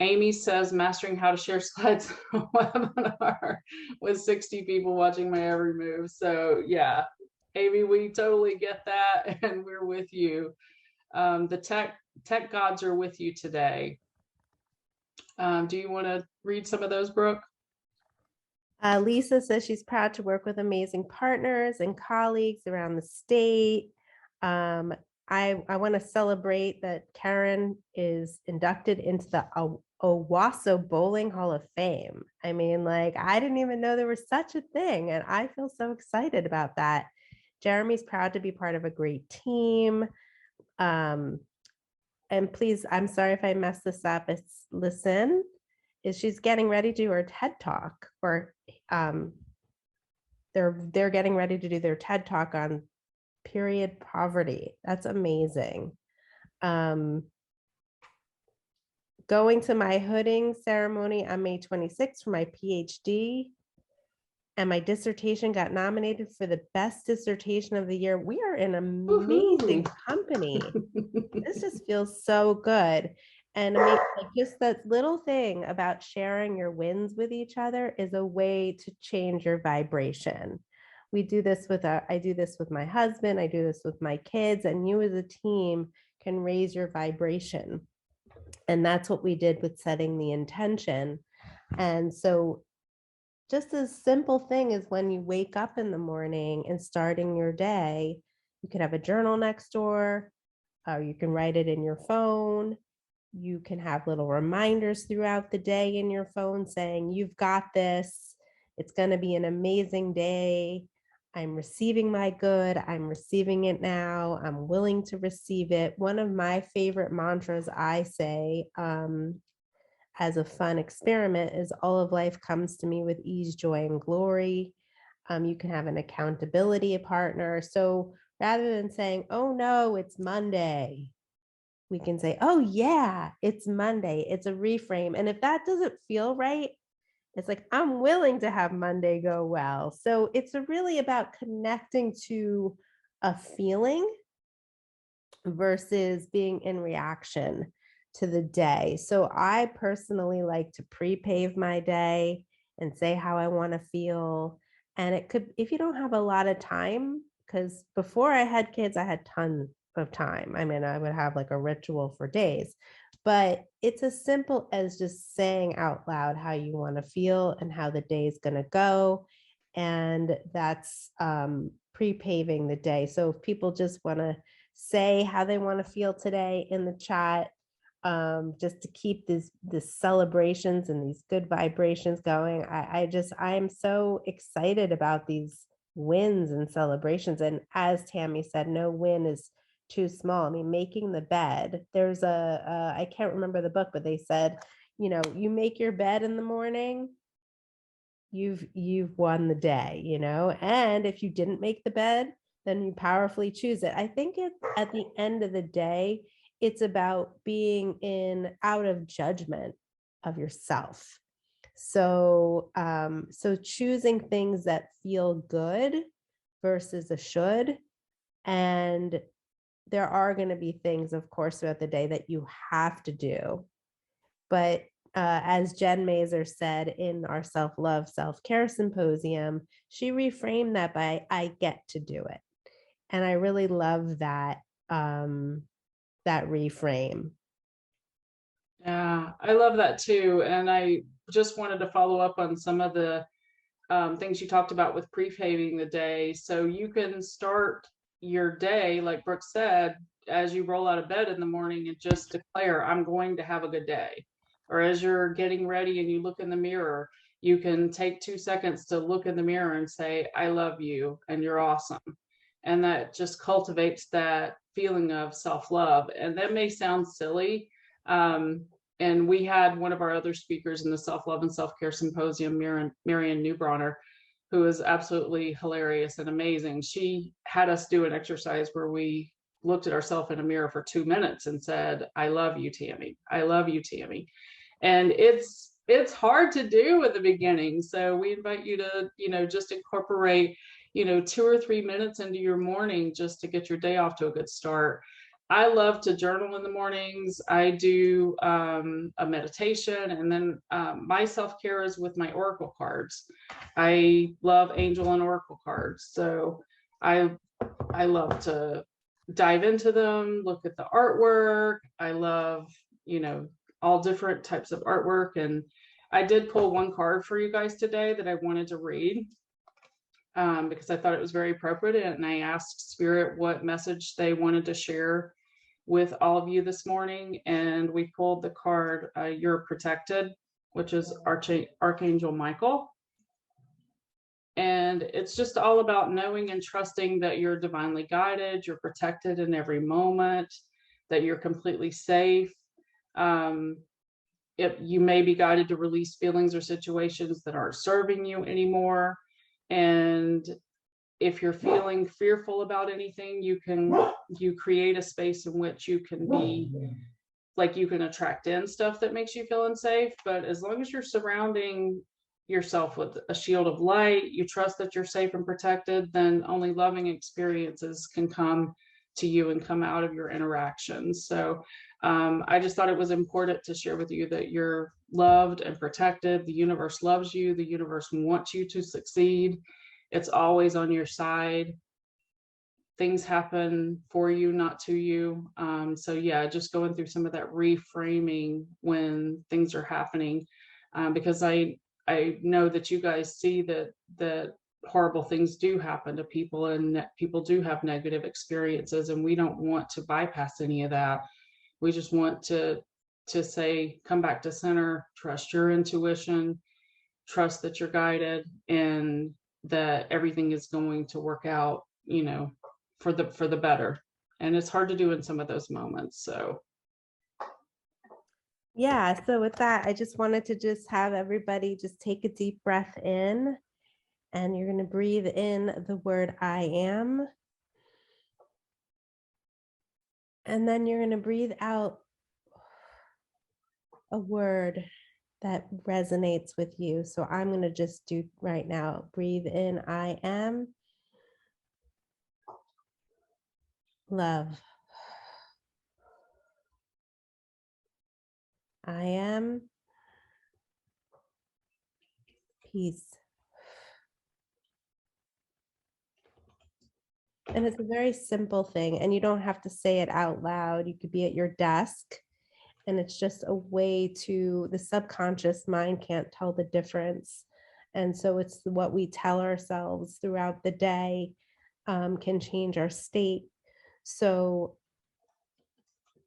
Amy says, mastering how to share slides on a webinar with 60 people watching my every move. So yeah, Amy, we totally get that, and we're with you. The tech gods are with you today. Do you want to read some of those, Brooke? Lisa says she's proud to work with amazing partners and colleagues around the state. I want to celebrate that Karen is inducted into the Owasso Bowling Hall of Fame. I mean, like, I didn't even know there was such a thing, and I feel so excited about that. Jeremy's proud to be part of a great team. And please, I'm sorry if I messed this up. It's Listen, she's getting ready to do her TED Talk, or they're getting ready to do their TED Talk on period poverty. That's amazing. Going to my hooding ceremony on May 26th for my PhD, and my dissertation got nominated for the best dissertation of the year. We are an amazing company. This just feels so good. And like, just that little thing about sharing your wins with each other is a way to change your vibration. We do this with I do this with my husband, I do this with my kids, and you as a team can raise your vibration. And that's what we did with setting the intention. And so just a simple thing is when you wake up in the morning and starting your day, you can have a journal next door, or you can write it in your phone. You can have little reminders throughout the day in your phone saying, you've got this. It's going to be an amazing day. I'm receiving my good. I'm receiving it now. I'm willing to receive it. One of my favorite mantras I say as a fun experiment is all of life comes to me with ease, joy, and glory. You can have an accountability partner. So rather than saying, oh no, it's Monday, we can say, oh yeah, it's Monday. It's a reframe. And if that doesn't feel right, it's like, I'm willing to have Monday go well. So it's really about connecting to a feeling versus being in reaction to the day. So I personally like to pre-pave my day and say how I want to feel. And it could, if you don't have a lot of time, because before I had kids, I had tons of time. I mean, I would have like a ritual for days, but it's as simple as just saying out loud how you want to feel and how the day is going to go. And that's pre-paving the day. So if people just want to say how they want to feel today in the chat, just to keep these celebrations and these good vibrations going. I'm so excited about these wins and celebrations. And as Tammy said, no win is too small. I mean, making the bed, there's I can't remember the book, but they said, you make your bed in the morning, you've won the day, and if you didn't make the bed, then you powerfully choose it. I think at the end of the day, it's about being out of judgment of yourself. So, so choosing things that feel good versus a should. And there are going to be things, of course, throughout the day that you have to do. But as Jen Mazer said in our self-love, self-care symposium, she reframed that by, I get to do it. And I really love that, that reframe. Yeah, I love that too. And I just wanted to follow up on some of the things you talked about with pre-paving the day. So you can start your day, like Brooke said, as you roll out of bed in the morning and just declare, I'm going to have a good day. Or as you're getting ready and you look in the mirror, you can take 2 seconds to look in the mirror and say, I love you and you're awesome. And that just cultivates that feeling of self-love. And that may sound silly. And we had one of our other speakers in the self-love and self-care symposium, Marian Newbronner, who is absolutely hilarious and amazing. She had us do an exercise where we looked at ourselves in a mirror for 2 minutes and said, I love you, Tammy. I love you, Tammy. And it's hard to do at the beginning. So we invite you to, just incorporate, 2 or 3 minutes into your morning just to get your day off to a good start. I love to journal in the mornings. I do a meditation, and then my self-care is with my oracle cards. I love angel and oracle cards. So I love to dive into them, look at the artwork. I love, all different types of artwork. And I did pull one card for you guys today that I wanted to read because I thought it was very appropriate. And I asked Spirit what message they wanted to share with all of you this morning. And we pulled the card, You're Protected, which is Archangel Michael. And it's just all about knowing and trusting that you're divinely guided, you're protected in every moment, that you're completely safe. You may be guided to release feelings or situations that aren't serving you anymore. And if you're feeling fearful about anything, you create a space in which you can be like, you can attract in stuff that makes you feel unsafe. But as long as you're surrounding yourself with a shield of light, you trust that you're safe and protected, then only loving experiences can come to you and come out of your interactions. So I just thought it was important to share with you that you're loved and protected. The universe loves you. The universe wants you to succeed. It's always on your side. Things happen for you, not to you. So yeah, just going through some of that reframing when things are happening, because I know that you guys see that horrible things do happen to people, and that people do have negative experiences, and we don't want to bypass any of that. We just want to say, come back to center, trust your intuition, trust that you're guided, and that everything is going to work out, for the better. And it's hard to do in some of those moments. So Yeah, so with that, I just wanted to just have everybody just take a deep breath in, and you're going to breathe in the word I am. And then you're going to breathe out a word that resonates with you. So I'm going to just do right now, breathe in I am love. I am peace. And it's a very simple thing, and you don't have to say it out loud. You could be at your desk, and it's just a way to, the subconscious mind can't tell the difference. And so it's what we tell ourselves throughout the day can change our state. So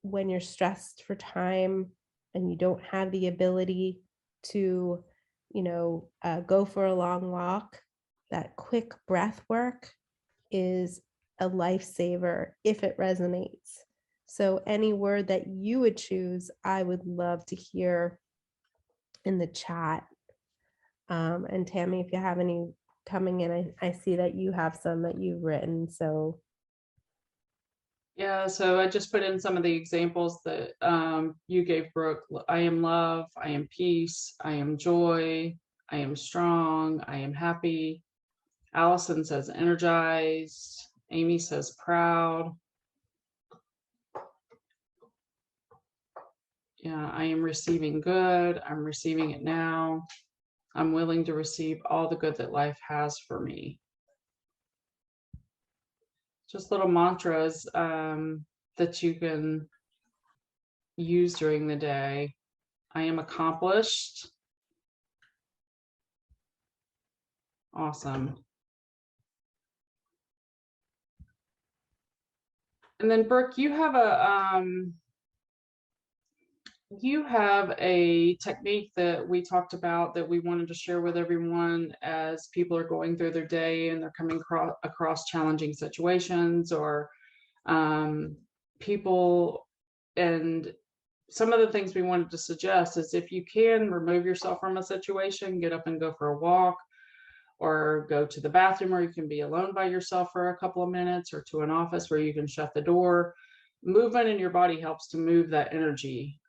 when you're stressed for time and you don't have the ability to, go for a long walk, that quick breath work is a lifesaver if it resonates. So any word that you would choose, I would love to hear in the chat. And Tammy, if you have any coming in, I see that you have some that you've written. So yeah, so I just put in some of the examples that you gave, Brooke. I am love, I am peace, I am joy, I am strong, I am happy. Allison says energized. Amy says proud. Yeah, I am receiving good. I'm receiving it now. I'm willing to receive all the good that life has for me. Just little mantras that you can use during the day. I am accomplished. Awesome. And then Brooke, you have a technique that we talked about that we wanted to share with everyone as people are going through their day and they're coming across challenging situations, or people. And some of the things we wanted to suggest is, if you can remove yourself from a situation, get up and go for a walk, or go to the bathroom where you can be alone by yourself for a couple of minutes, or to an office where you can shut the door. Movement in your body helps to move that energy.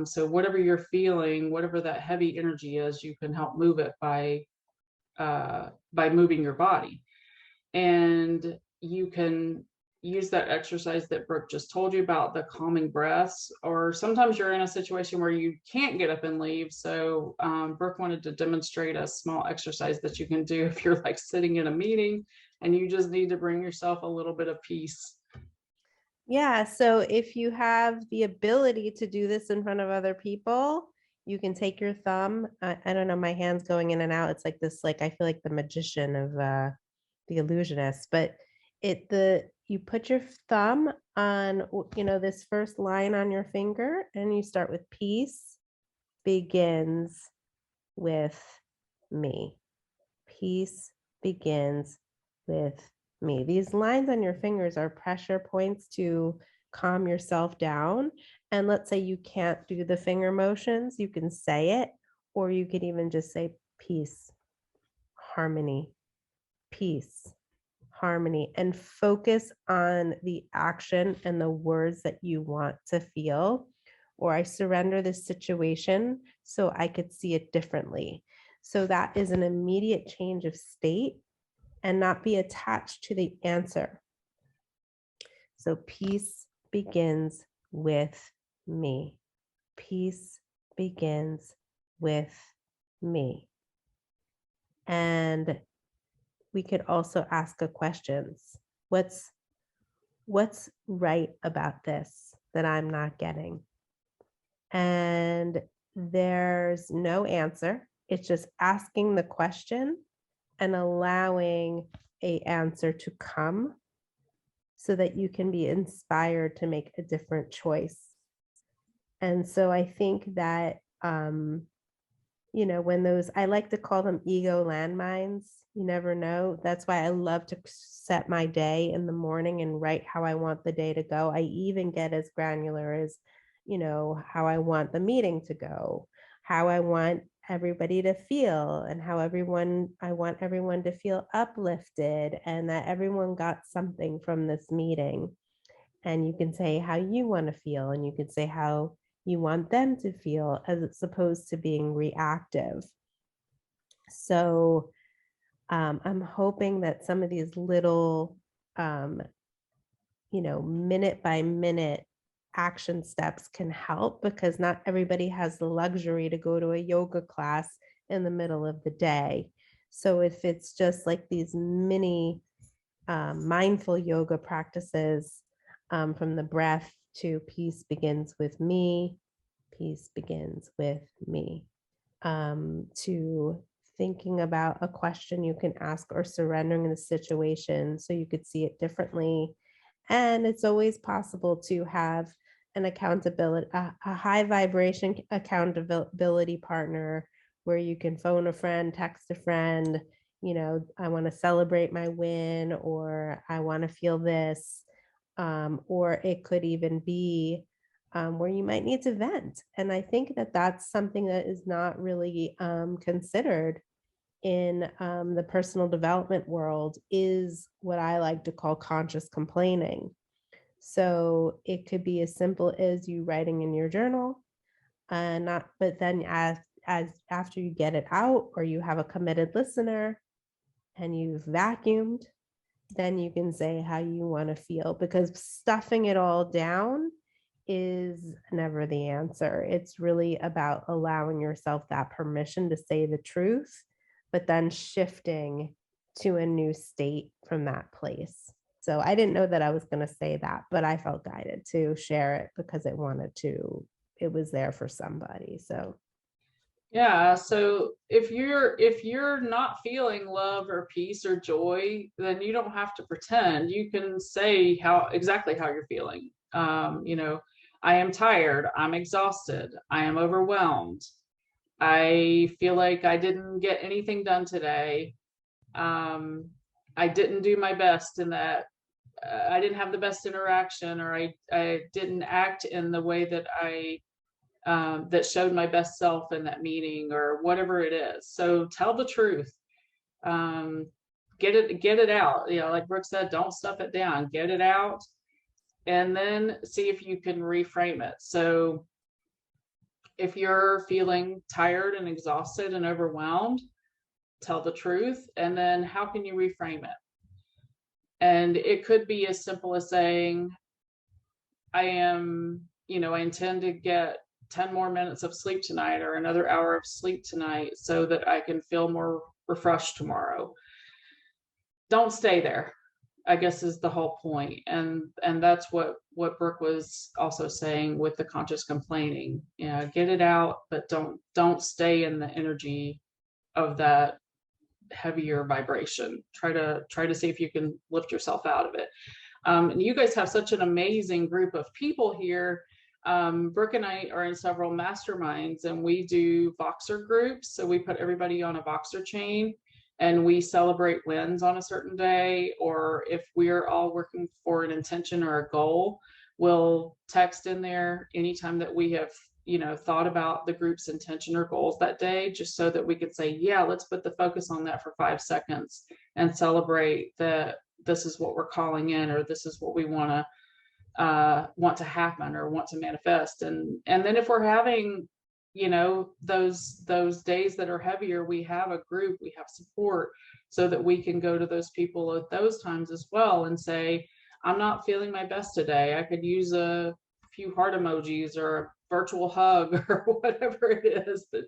So whatever you're feeling, whatever that heavy energy is, you can help move it by moving your body. And you can use that exercise that Brooke just told you about, the calming breaths, or sometimes you're in a situation where you can't get up and leave. So Brooke wanted to demonstrate a small exercise that you can do if you're like sitting in a meeting and you just need to bring yourself a little bit of peace. yeah, so if you have the ability to do this in front of other people, you can take your thumb. I don't know, my hand's going in and out. It's like this, like I feel like the magician of the illusionist, but you put your thumb on, this first line on your finger, and you start with peace begins with me. Peace begins with me. These lines on your fingers are pressure points to calm yourself down. And let's say you can't do the finger motions, you can say it, or you could even just say peace, harmony, peace, harmony, and focus on the action and the words that you want to feel. Or I surrender this situation so I could see it differently. So that is an immediate change of state and not be attached to the answer. So peace begins with me. Peace begins with me. And we could also ask a questions. What's right about this that I'm not getting? And there's no answer. It's just asking the question and allowing a answer to come so that you can be inspired to make a different choice. And so I think that, when those, I like to call them ego landmines, you never know. That's why I love to set my day in the morning and write how I want the day to go. I even get as granular as, how I want the meeting to go, how I want everybody to feel, and I want everyone to feel uplifted and that everyone got something from this meeting. And you can say how you want to feel, and you can say how you want them to feel as opposed to being reactive. So I'm hoping that some of these little, minute by minute action steps can help, because not everybody has the luxury to go to a yoga class in the middle of the day. So if it's just like these mini mindful yoga practices, from the breath to peace begins with me, peace begins with me, to thinking about a question you can ask or surrendering the situation so you could see it differently. And it's always possible to have an accountability, a high vibration accountability partner where you can phone a friend, text a friend, I want to celebrate my win, or I want to feel this. Or it could even be where you might need to vent. And I think that that's something that is not really considered in the personal development world, is what I like to call conscious complaining. So it could be as simple as you writing in your journal, but then as after you get it out, or you have a committed listener and you've vacuumed, then you can say how you want to feel, because stuffing it all down is never the answer. It's really about allowing yourself that permission to say the truth, but then shifting to a new state from that place. So I didn't know that I was going to say that, but I felt guided to share it because it was there for somebody. So Yeah, so if you're not feeling love or peace or joy, then you don't have to pretend. You can say exactly how you're feeling. I am tired, I'm exhausted, I am overwhelmed, I feel like I didn't get anything done today. I didn't do my best in that. I didn't have the best interaction, or I didn't act in the way that that showed my best self in that meeting, or whatever it is. So tell the truth. Get it out. Like Brooke said, don't stuff it down. Get it out, and then see if you can reframe it. So if you're feeling tired and exhausted and overwhelmed, tell the truth. And then how can you reframe it? And it could be as simple as saying, I intend to get 10 more minutes of sleep tonight, or another hour of sleep tonight, so that I can feel more refreshed tomorrow. Don't stay there, I guess, is the whole point. And that's what Brooke was also saying with the conscious complaining. Get it out, but don't stay in the energy of that heavier vibration. Try to see if you can lift yourself out of it. And you guys have such an amazing group of people here. Brooke and I are in several masterminds, and we do Voxer groups. So we put everybody on a Voxer chain, and we celebrate wins on a certain day. Or if we're all working for an intention or a goal, we'll text in there anytime that we have thought about the group's intention or goals that day, just so that we could say, yeah, let's put the focus on that for 5 seconds and celebrate that this is what we're calling in, or this is what we want to happen or want to manifest. And then if we're having those days that are heavier, we have a group, we have support, so that we can go to those people at those times as well and say, I'm not feeling my best today. I could use a few heart emojis or a virtual hug or whatever it is, but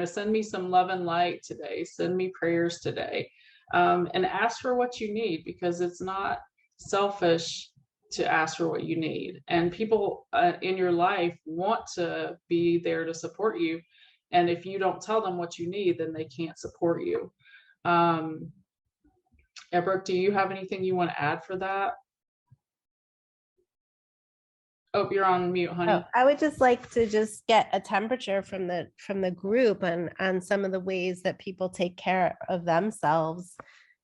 send me some love and light today, send me prayers today. and ask for what you need, because it's not selfish to ask for what you need. And people in your life want to be there to support you. And if you don't tell them what you need, then they can't support you. Brooke, do you have anything you want to add for that? Oh, you're on mute, honey. Oh, I would just like to just get a temperature from the group and some of the ways that people take care of themselves,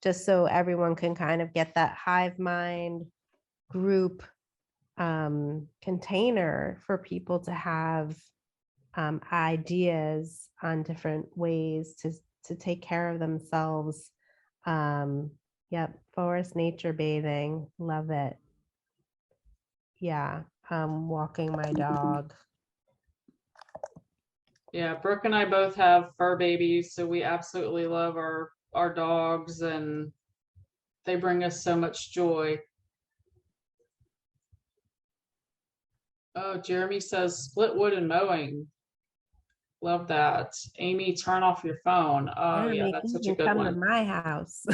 just so everyone can kind of get that hive mind group container for people to have ideas on different ways to take care of themselves. Yep, forest nature bathing, love it. Yeah, walking my dog. Yeah, Brooke and I both have fur babies, so we absolutely love our dogs, and they bring us so much joy. Oh, Jeremy says split wood and mowing. Love that. Amy, turn off your phone. Oh, yeah, maybe that's such you a can good come to one. my house.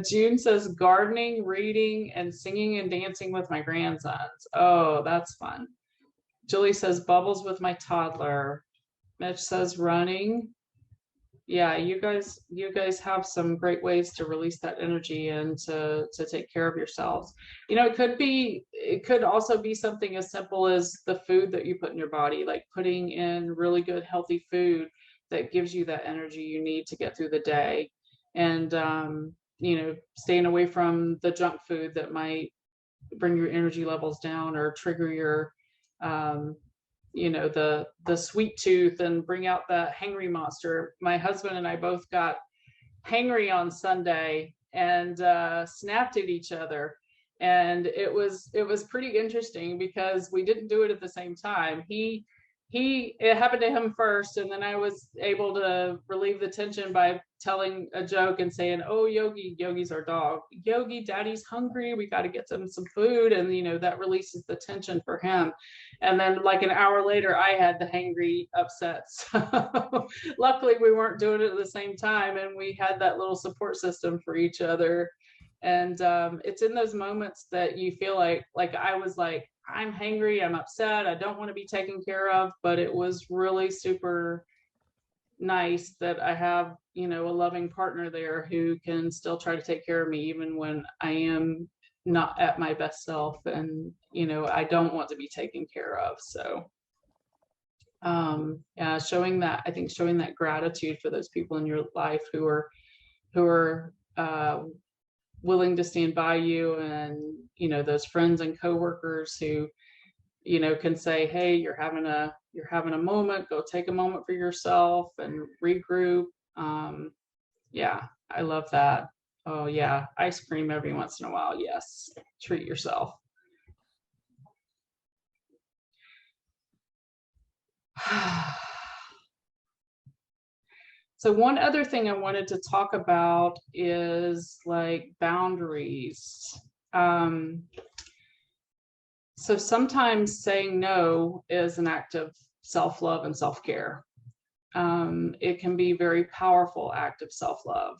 June says gardening, reading, and singing and dancing with my grandsons. Oh, that's fun. Julie says bubbles with my toddler. Mitch says running. Yeah, you guys have some great ways to release that energy and to take care of yourselves. You know, it could also be something as simple as the food that you put in your body, like putting in really good healthy food that gives you that energy you need to get through the day. And you know, staying away from the junk food that might bring your energy levels down or trigger your you know, the sweet tooth and bring out the hangry monster. My husband and I both got hangry on Sunday and snapped at each other, and it was pretty interesting because we didn't do it at the same time. It happened to him first, and then I was able to relieve the tension by telling a joke and saying, "Oh, Yogi's our dog. Yogi, Daddy's hungry. We got to get him some food." And you know, that releases the tension for him. And then like an hour later, I had the hangry upset. So luckily we weren't doing it at the same time, and we had that little support system for each other. And it's in those moments that you feel like I was like, I'm hangry, I'm upset, I don't want to be taken care of, but it was really super nice that I have, you know, a loving partner there who can still try to take care of me even when I am not at my best self, and you know, I don't want to be taken care of. So yeah, showing that gratitude for those people in your life who are willing to stand by you, and you know, those friends and coworkers who, you know, can say, hey, you're having a moment, go take a moment for yourself and regroup. Yeah, I love that. Oh yeah, ice cream every once in a while. Yes, treat yourself. So one other thing I wanted to talk about is like boundaries. So sometimes saying no is an act of self-love and self-care. It can be a very powerful act of self-love.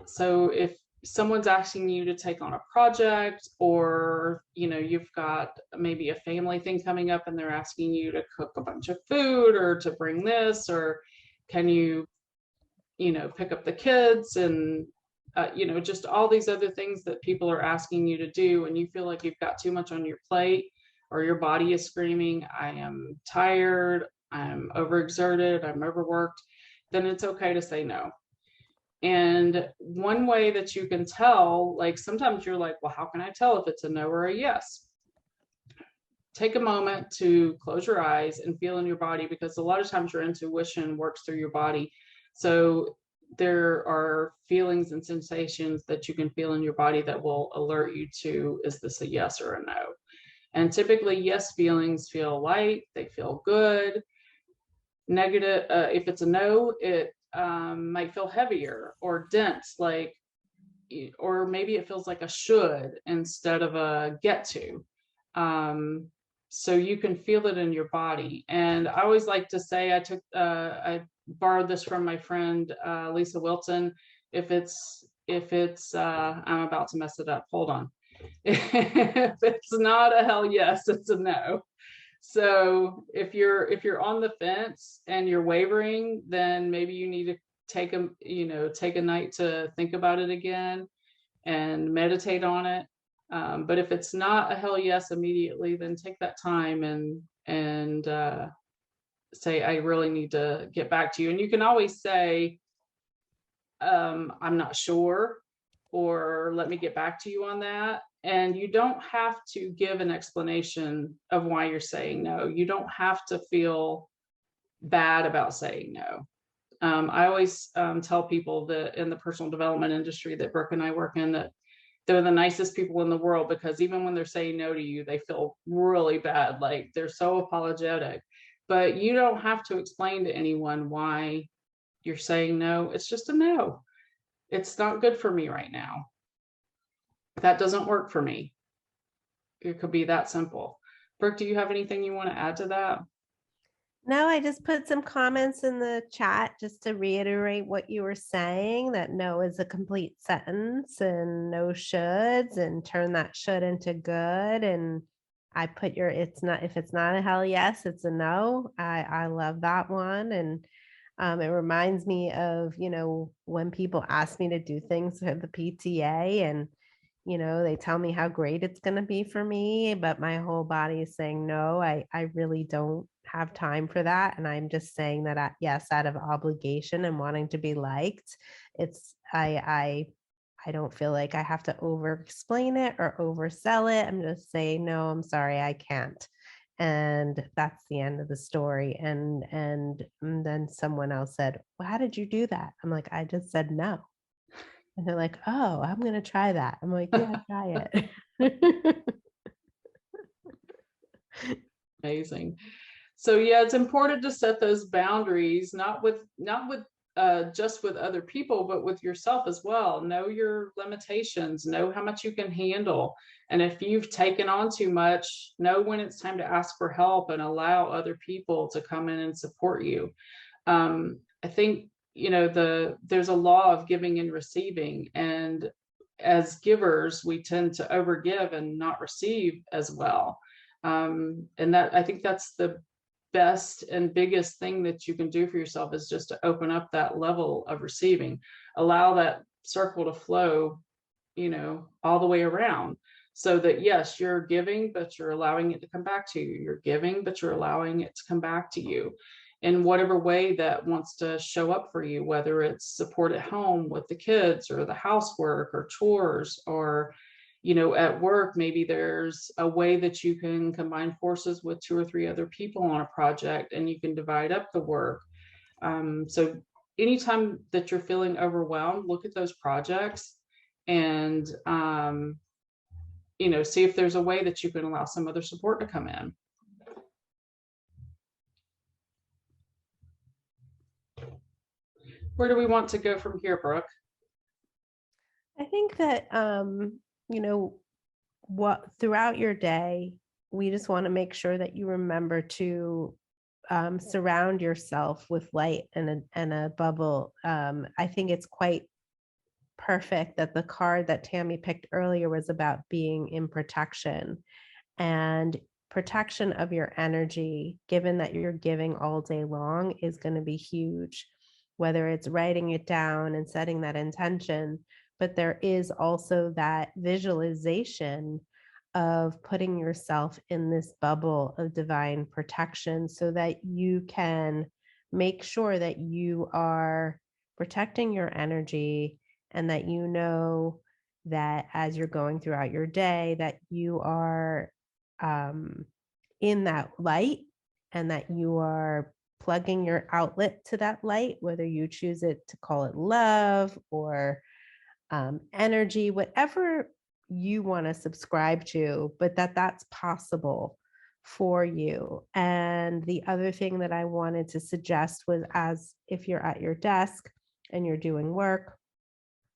So if someone's asking you to take on a project, or you know, you've got maybe a family thing coming up and they're asking you to cook a bunch of food or to bring this, or can you know, pick up the kids, and you know, just all these other things that people are asking you to do, and you feel like you've got too much on your plate, or your body is screaming, I am tired, I'm overexerted, I'm overworked, then it's okay to say no. And one way that you can tell, like sometimes you're like, well, how can I tell if it's a no or a yes? Take a moment to close your eyes and feel in your body, because a lot of times your intuition works through your body. So there are feelings and sensations that you can feel in your body that will alert you to, is this a yes or a no? And typically yes feelings feel light, they feel good. Negative, if it's a no, it might feel heavier or dense, like, or maybe it feels like a should instead of a get to. So you can feel it in your body. And I always like to say, I borrowed this from my friend Lisa Wilton. If it's I'm about to mess it up. Hold on. If it's not a hell yes, it's a no. So if you're on the fence and you're wavering, then maybe you need to take a night to think about it again and meditate on it. But if it's not a hell yes immediately, then take that time and say, I really need to get back to you. And you can always say, I'm not sure, or let me get back to you on that. And you don't have to give an explanation of why you're saying no. You don't have to feel bad about saying no. I always tell people that in the personal development industry that Brooke and I work in, that they're the nicest people in the world, because even when they're saying no to you, they feel really bad. Like, they're so apologetic. But you don't have to explain to anyone why you're saying no. It's just a no. It's not good for me right now. That doesn't work for me. It could be that simple. Brooke, do you have anything you want to add to that? No, I just put some comments in the chat just to reiterate what you were saying, that no is a complete sentence and no shoulds, and turn that should into good. And I put if it's not a hell yes, it's a no. I love that one. And it reminds me of, when people ask me to do things for the PTA, and they tell me how great it's going to be for me, but my whole body is saying, no, I really don't have time for that. And I'm just saying that, yes, out of obligation and wanting to be liked. I don't feel like I have to over explain it or oversell it. I'm just saying, no, I'm sorry, I can't. And that's the end of the story. And then someone else said, well, how did you do that? I'm like, I just said no. And they're like, oh, I'm going to try that. I'm like, yeah, try it. Amazing. So yeah, it's important to set those boundaries, not with just with other people, but with yourself as well. Know your limitations, know how much you can handle. And if you've taken on too much, know when it's time to ask for help and allow other people to come in and support you. I think, there's a law of giving and receiving. And as givers, we tend to overgive and not receive as well. And that, I think that's the best and biggest thing that you can do for yourself, is just to open up that level of receiving, allow that circle to flow, all the way around, so that yes, you're giving, but you're allowing it to come back to you. You're giving, but you're allowing it to come back to you in whatever way that wants to show up for you, whether it's support at home with the kids, or the housework, or chores, or at work, maybe there's a way that you can combine forces with 2 or 3 other people on a project, and you can divide up the work. So anytime that you're feeling overwhelmed, look at those projects and, see if there's a way that you can allow some other support to come in. Where do we want to go from here, Brooke? I think that, what throughout your day, we just want to make sure that you remember to surround yourself with light and a bubble. I think it's quite perfect that the card that Tammy picked earlier was about being in protection, and protection of your energy, given that you're giving all day long, is going to be huge, whether it's writing it down and setting that intention. But there is also that visualization of putting yourself in this bubble of divine protection, so that you can make sure that you are protecting your energy, and that that as you're going throughout your day, that you are in that light, and that you are plugging your outlet to that light, whether you choose to call it love or energy, whatever you want to subscribe to, but that's possible for you. And the other thing that I wanted to suggest was, as if you're at your desk and you're doing work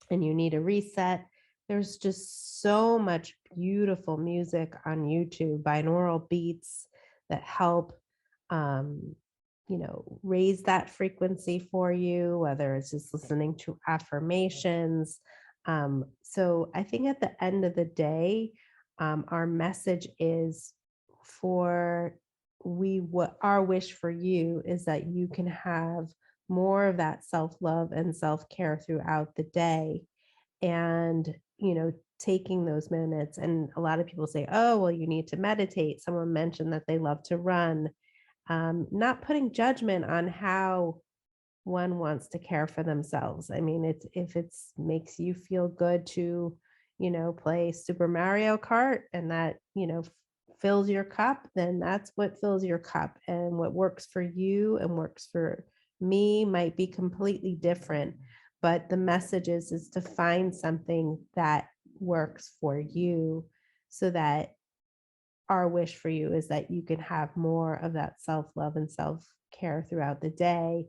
and you need a reset, there's just so much beautiful music on YouTube, binaural beats that help raise that frequency for you, whether it's just listening to affirmations. So I think at the end of the day, our message is our wish for you is that you can have more of that self-love and self-care throughout the day. And, taking those minutes, and a lot of people say, oh, well, you need to meditate. Someone mentioned that they love to run. Not putting judgment on how one wants to care for themselves. I mean, if it makes you feel good to, play Super Mario Kart, and that, fills your cup, then that's what fills your cup. And what works for you and works for me might be completely different. But the message is to find something that works for you, so that our wish for you is that you can have more of that self-love and self-care throughout the day.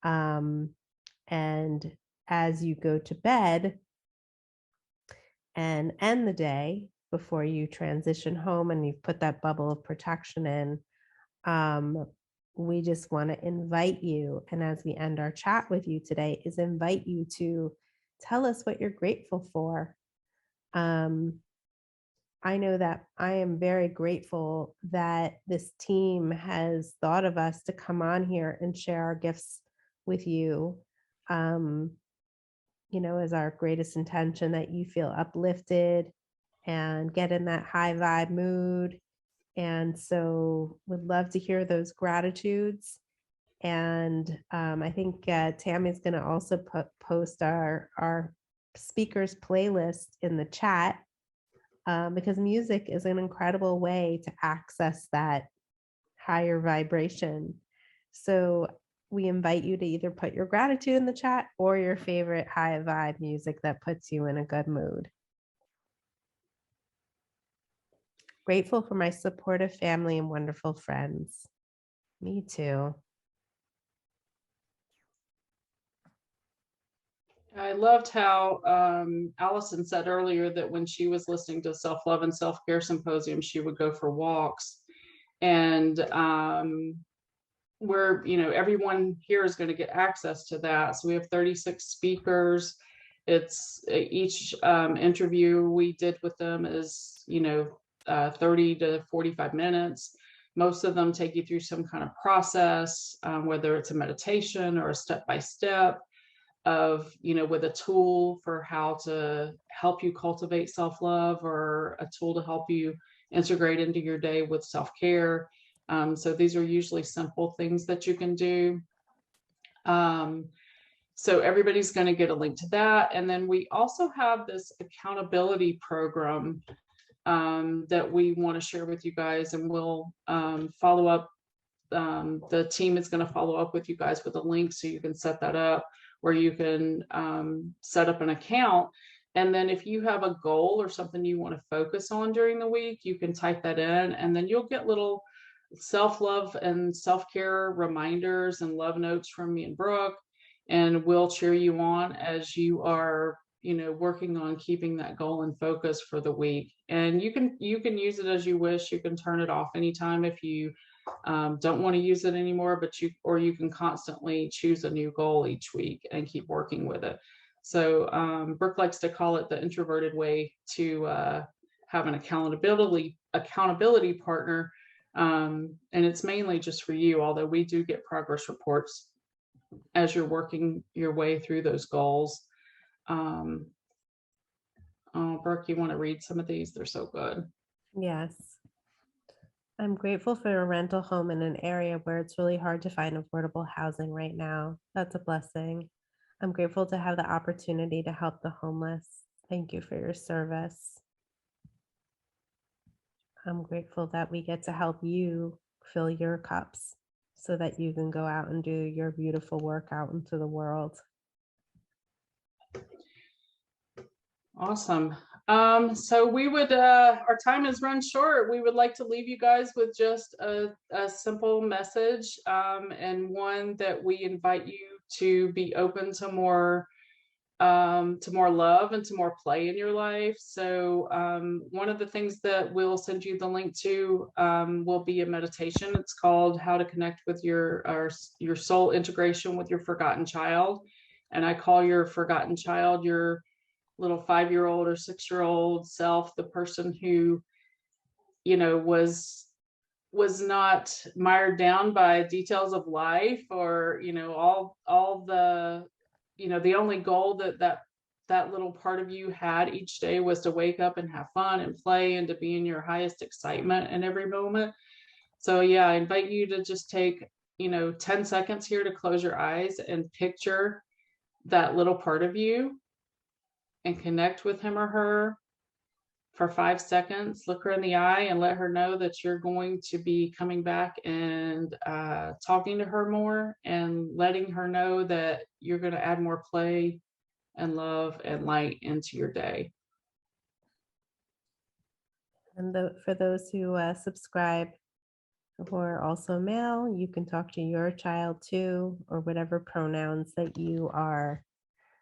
And as you go to bed and end the day, before you transition home and you've put that bubble of protection in, we just want to invite you. And as we end our chat with you today, is invite you to tell us what you're grateful for. I know that I am very grateful that this team has thought of us to come on here and share our gifts with you. Is our greatest intention that you feel uplifted and get in that high vibe mood. And so would love to hear those gratitudes. And I think Tammy's going to also post our speakers playlist in the chat, because music is an incredible way to access that higher vibration. So we invite you to either put your gratitude in the chat or your favorite high vibe music that puts you in a good mood. Grateful for my supportive family and wonderful friends. Me too. I loved how Allison said earlier that when she was listening to Self-Love and Self-Care Symposium, she would go for walks. And where, everyone here is going to get access to that. So we have 36 speakers. It's each interview we did with them is, 30 to 45 minutes. Most of them take you through some kind of process, whether it's a meditation or a step-by-step of, with a tool for how to help you cultivate self-love, or a tool to help you integrate into your day with self-care. So these are usually simple things that you can do. So everybody's going to get a link to that. And then we also have this accountability program that we want to share with you guys, and we'll follow up. The team is going to follow up with you guys with a link so you can set that up, where you can set up an account. And then if you have a goal or something you want to focus on during the week, you can type that in, and then you'll get little self-love and self-care reminders and love notes from me and Brooke, and we'll cheer you on as you are, working on keeping that goal in focus for the week. And you can use it as you wish. You can turn it off anytime if you don't want to use it anymore, but you can constantly choose a new goal each week and keep working with it. So Brooke likes to call it the introverted way to have an accountability partner. And it's mainly just for you, although we do get progress reports as you're working your way through those goals. Brooke, you want to read some of these? They're so good. Yes. I'm grateful for a rental home in an area where it's really hard to find affordable housing right now. That's a blessing. I'm grateful to have the opportunity to help the homeless. Thank you for your service. I'm grateful that we get to help you fill your cups so that you can go out and do your beautiful work out into the world. Awesome. So we would, our time has run short. We would like to leave you guys with just a simple message, and one that we invite you to be open to more to more love and to more play in your life. So one of the things that we'll send you the link to will be a meditation. It's called How to Connect with your Soul Integration with Your Forgotten Child. And I call your forgotten child your little 5-year-old or 6-year-old self, the person who, you know, was not mired down by details of life, or, you know, all the, you know, the only goal that little part of you had each day was to wake up and have fun and play and to be in your highest excitement in every moment. So yeah, I invite you to just take, you know, 10 seconds here to close your eyes and picture that little part of you and connect with him or her for 5 seconds. Look her in the eye and let her know that you're going to be coming back and talking to her more, and letting her know that you're going to add more play and love and light into your day. And for those who subscribe who are also male, you can talk to your child too, or whatever pronouns that you are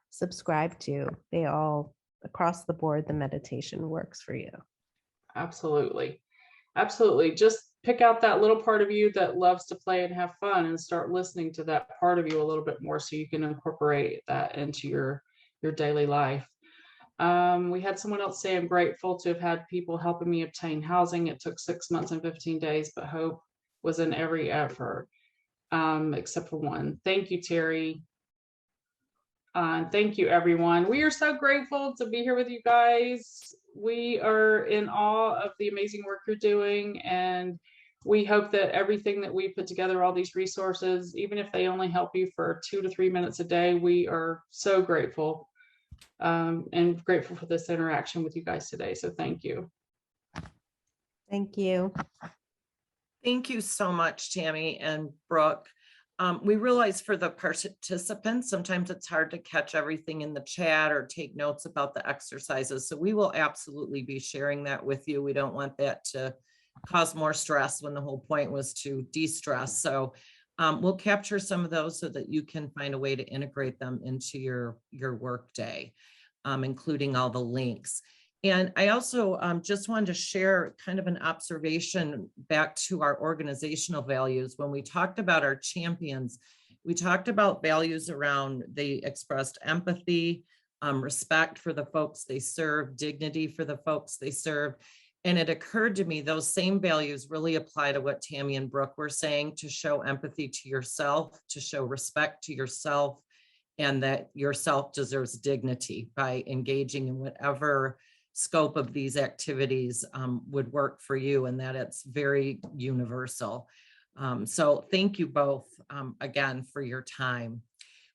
subscribed to. They all, across the board, the meditation works for you. Absolutely. Absolutely. Just pick out that little part of you that loves to play and have fun, and start listening to that part of you a little bit more so you can incorporate that into your daily life. We had someone else say, I'm grateful to have had people helping me obtain housing. It took 6 months and 15 days, but hope was in every effort, except for one. Thank you, Terry. Thank you, everyone. We are so grateful to be here with you guys. We are in awe of the amazing work you're doing, and we hope that everything that we put together, all these resources, even if they only help you for 2 to 3 minutes a day, we are so grateful, and grateful for this interaction with you guys today. So thank you. Thank you. Thank you so much, Tammy and Brooke. We realize for the participants, sometimes it's hard to catch everything in the chat or take notes about the exercises. So we will absolutely be sharing that with you. We don't want that to cause more stress when the whole point was to de-stress. So we'll capture some of those so that you can find a way to integrate them into your work day, including all the links. And I also just wanted to share kind of an observation back to our organizational values. When we talked about our champions, we talked about values around, they expressed empathy, respect for the folks they serve, dignity for the folks they serve. And it occurred to me, those same values really apply to what Tammy and Brooke were saying, to show empathy to yourself, to show respect to yourself, and that yourself deserves dignity by engaging in whatever scope of these activities would work for you, and that it's very universal. So thank you both again for your time.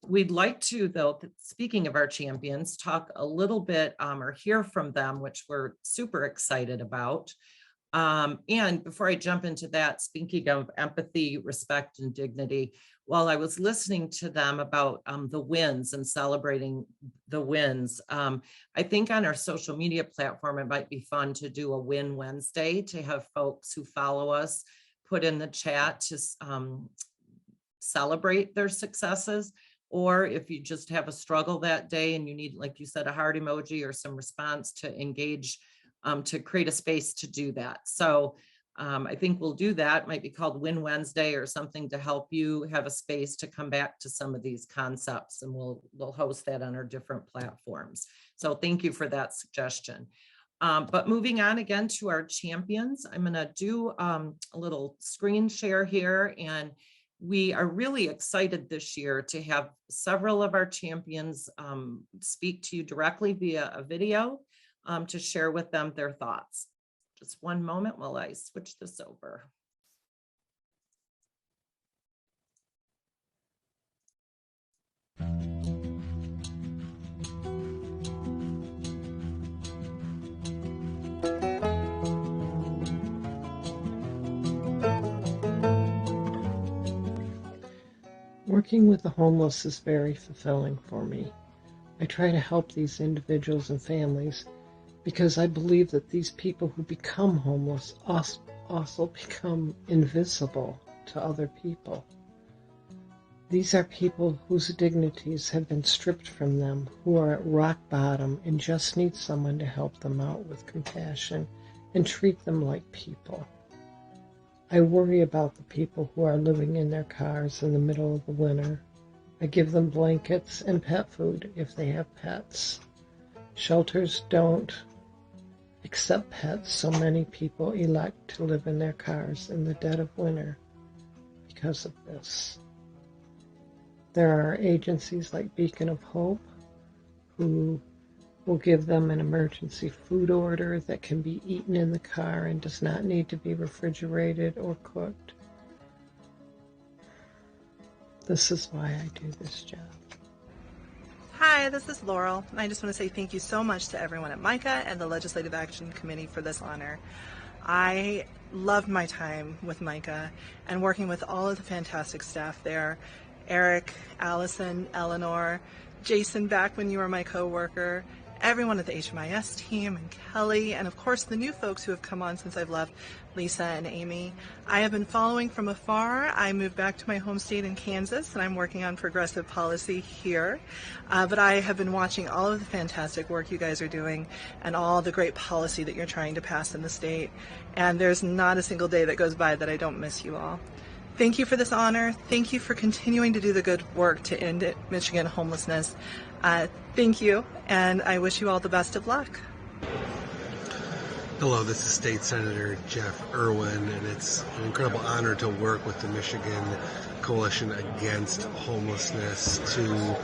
We'd like to, though, speaking of our champions, talk a little bit or hear from them, which we're super excited about. And before I jump into that, speaking of empathy, respect, and dignity, while I was listening to them about the wins and celebrating the wins, I think on our social media platform, it might be fun to do a Win Wednesday, to have folks who follow us put in the chat to celebrate their successes. Or if you just have a struggle that day and you need, like you said, a heart emoji or some response to engage, to create a space to do that. So I think we'll do that. It might be called Win Wednesday or something, to help you have a space to come back to some of these concepts, and we'll host that on our different platforms. So thank you for that suggestion. But moving on again to our champions, I'm going to do a little screen share here, and we are really excited this year to have several of our champions speak to you directly via a video to share with them their thoughts. Just one moment while I switch this over. Working with the homeless is very fulfilling for me. I try to help these individuals and families because I believe that these people who become homeless also become invisible to other people. These are people whose dignities have been stripped from them, who are at rock bottom and just need someone to help them out with compassion and treat them like people. I worry about the people who are living in their cars in the middle of the winter. I give them blankets and pet food if they have pets. Shelters don't accept pets, so many people elect to live in their cars in the dead of winter because of this. There are agencies like Beacon of Hope who will give them an emergency food order that can be eaten in the car and does not need to be refrigerated or cooked. This is why I do this job. Hi, this is Laurel, and I just want to say thank you so much to everyone at MICA and the Legislative Action Committee for this honor. I loved my time with MICA and working with all of the fantastic staff there. Eric, Allison, Eleanor, Jason back when you were my co-worker, everyone at the HMIS team, and Kelly, and of course the new folks who have come on since I've left, Lisa and Amy. I have been following from afar. I moved back to my home state in Kansas, and I'm working on progressive policy here. But I have been watching all of the fantastic work you guys are doing and all the great policy that you're trying to pass in the state. And there's not a single day that goes by that I don't miss you all. Thank you for this honor. Thank you for continuing to do the good work to end Michigan homelessness. Thank you, and I wish you all the best of luck. Hello, this is State Senator Jeff Irwin, and it's an incredible honor to work with the Michigan Coalition Against Homelessness to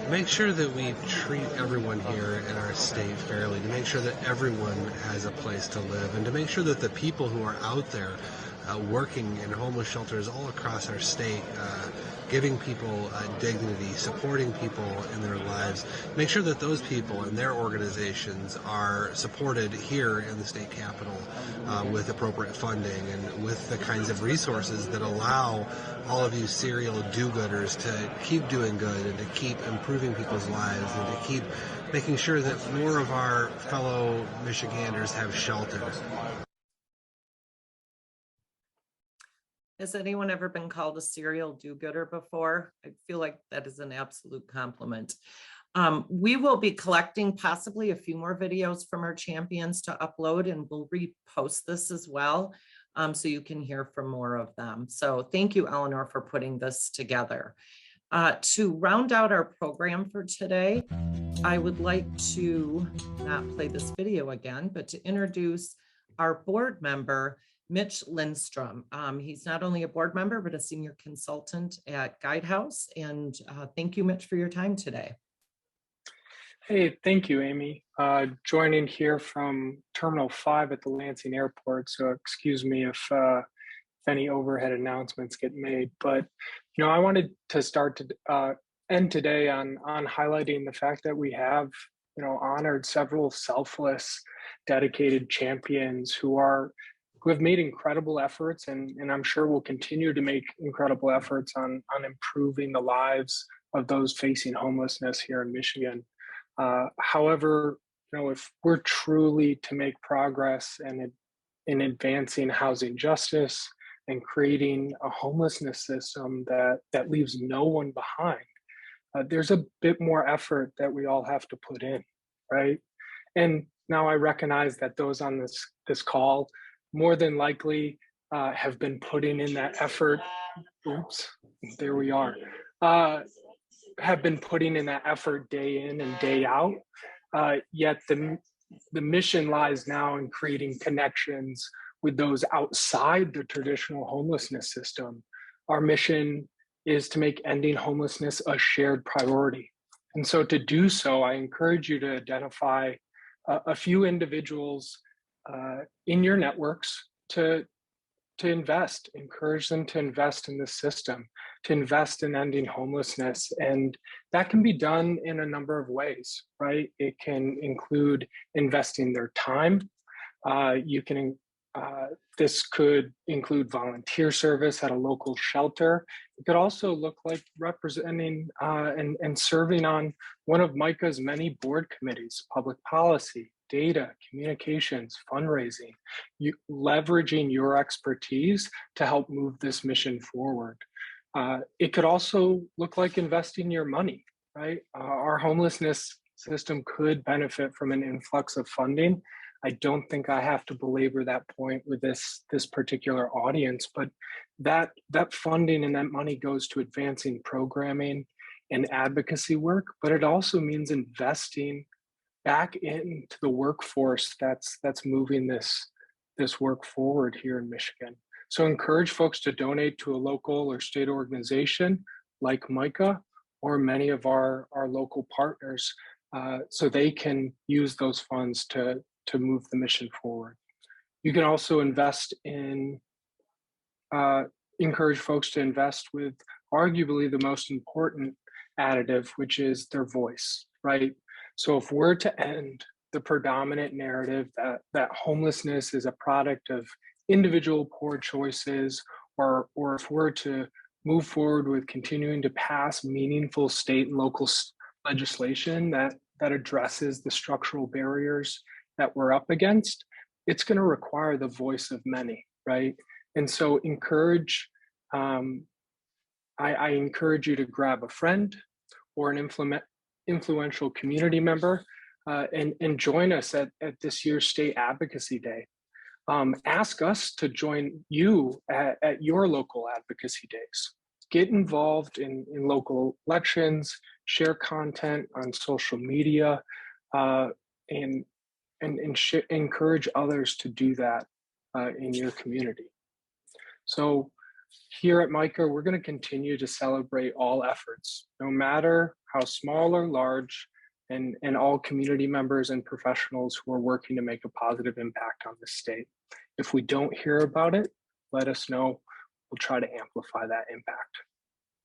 make sure that we treat everyone here in our state fairly, to make sure that everyone has a place to live, and to make sure that the people who are out there working in homeless shelters all across our state, giving people dignity, supporting people in their lives, make sure that those people and their organizations are supported here in the state capitol with appropriate funding and with the kinds of resources that allow all of you serial do-gooders to keep doing good and to keep improving people's lives and to keep making sure that more of our fellow Michiganders have shelter. Has anyone ever been called a serial do-gooder before? I feel like that is an absolute compliment. We will be collecting possibly a few more videos from our champions to upload, and we'll repost this as well, so you can hear from more of them. So thank you, Eleanor, for putting this together. To round out our program for today, I would like to not play this video again, but to introduce our board member, Mitch Lindstrom. He's not only a board member, but a senior consultant at Guidehouse. And thank you, Mitch, for your time today. Hey, thank you, Amy. Joining here from Terminal 5 at the Lansing Airport. So excuse me if any overhead announcements get made. But, you know, I wanted to start to end today on highlighting the fact that we have, you know, honored several selfless, dedicated champions who have made incredible efforts and I'm sure will continue to make incredible efforts on improving the lives of those facing homelessness here in Michigan. However, you know, if we're truly to make progress in advancing housing justice and creating a homelessness system that leaves no one behind, there's a bit more effort that we all have to put in, right? And now I recognize that those on this call more than likely have been putting in that effort. Oops, there we are. Have been putting in that effort day in and day out. Yet the mission lies now in creating connections with those outside the traditional homelessness system. Our mission is to make ending homelessness a shared priority. And so to do so, I encourage you to identify a few individuals in your networks to encourage them to invest in this system, to invest in ending homelessness. And that can be done in a number of ways, right? It can include investing their time. This could include volunteer service at a local shelter. It could also look like representing and serving on one of MICA's many board committees, public policy, data, communications, fundraising, leveraging your expertise to help move this mission forward. It could also look like investing your money, right? Our homelessness system could benefit from an influx of funding. I don't think I have to belabor that point with this particular audience, but that funding and that money goes to advancing programming and advocacy work, but it also means investing back into the workforce that's moving this work forward here in Michigan. So encourage folks to donate to a local or state organization like MICA or many of our local partners so they can use those funds to move the mission forward. You can also invest in, encourage folks to invest with arguably the most important additive, which is their voice, right? So if we're to end the predominant narrative that homelessness is a product of individual poor choices, or if we're to move forward with continuing to pass meaningful state and local legislation that addresses the structural barriers that we're up against, it's going to require the voice of many, right? And so I encourage you to grab a friend or an influential community member and join us at this year's State Advocacy Day. Ask us to join you at your local advocacy days. Get involved in local elections, share content on social media, and encourage others to do that in your community. So here at MICA, we're going to continue to celebrate all efforts, no matter how small or large, and all community members and professionals who are working to make a positive impact on the state. If we don't hear about it, let us know. We'll try to amplify that impact.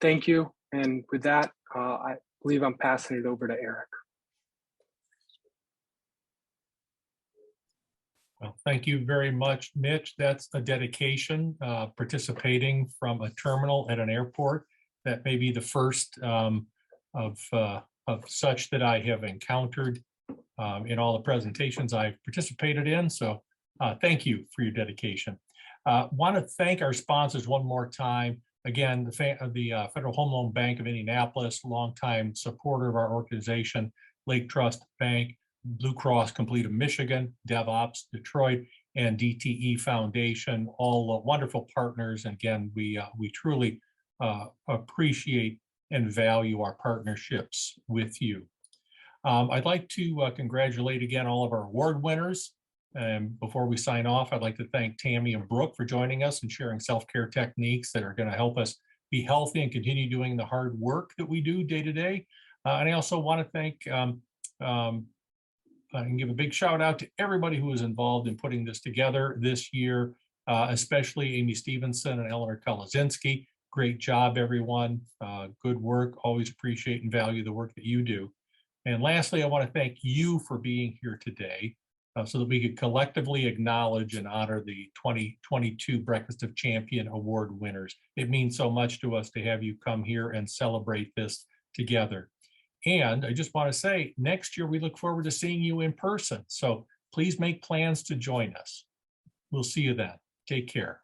Thank you. And with that, I believe I'm passing it over to Eric. Well, thank you very much, Mitch. That's a dedication, participating from a terminal at an airport. That may be the first of such that I have encountered in all the presentations I've participated in. So thank you for your dedication. Want to thank our sponsors one more time. Again, the Federal Home Loan Bank of Indianapolis, longtime supporter of our organization, Lake Trust Bank, Blue Cross Complete of Michigan, DevOps Detroit, and DTE Foundation, all wonderful partners. And again, we truly appreciate and value our partnerships with you. I'd like to congratulate again all of our award winners. And before we sign off, I'd like to thank Tammy and Brooke for joining us and sharing self-care techniques that are going to help us be healthy and continue doing the hard work that we do day to day. And I also want to thank I can give a big shout out to everybody who was involved in putting this together this year, especially Amy Stevenson and Eleanor Kolazinski. Great job, everyone. Good work. Always appreciate and value the work that you do. And lastly, I want to thank you for being here today so that we could collectively acknowledge and honor the 2022 Breakfast of Champion Award winners. It means so much to us to have you come here and celebrate this together. And I just want to say, next year, we look forward to seeing you in person. So please make plans to join us. We'll see you then. Take care.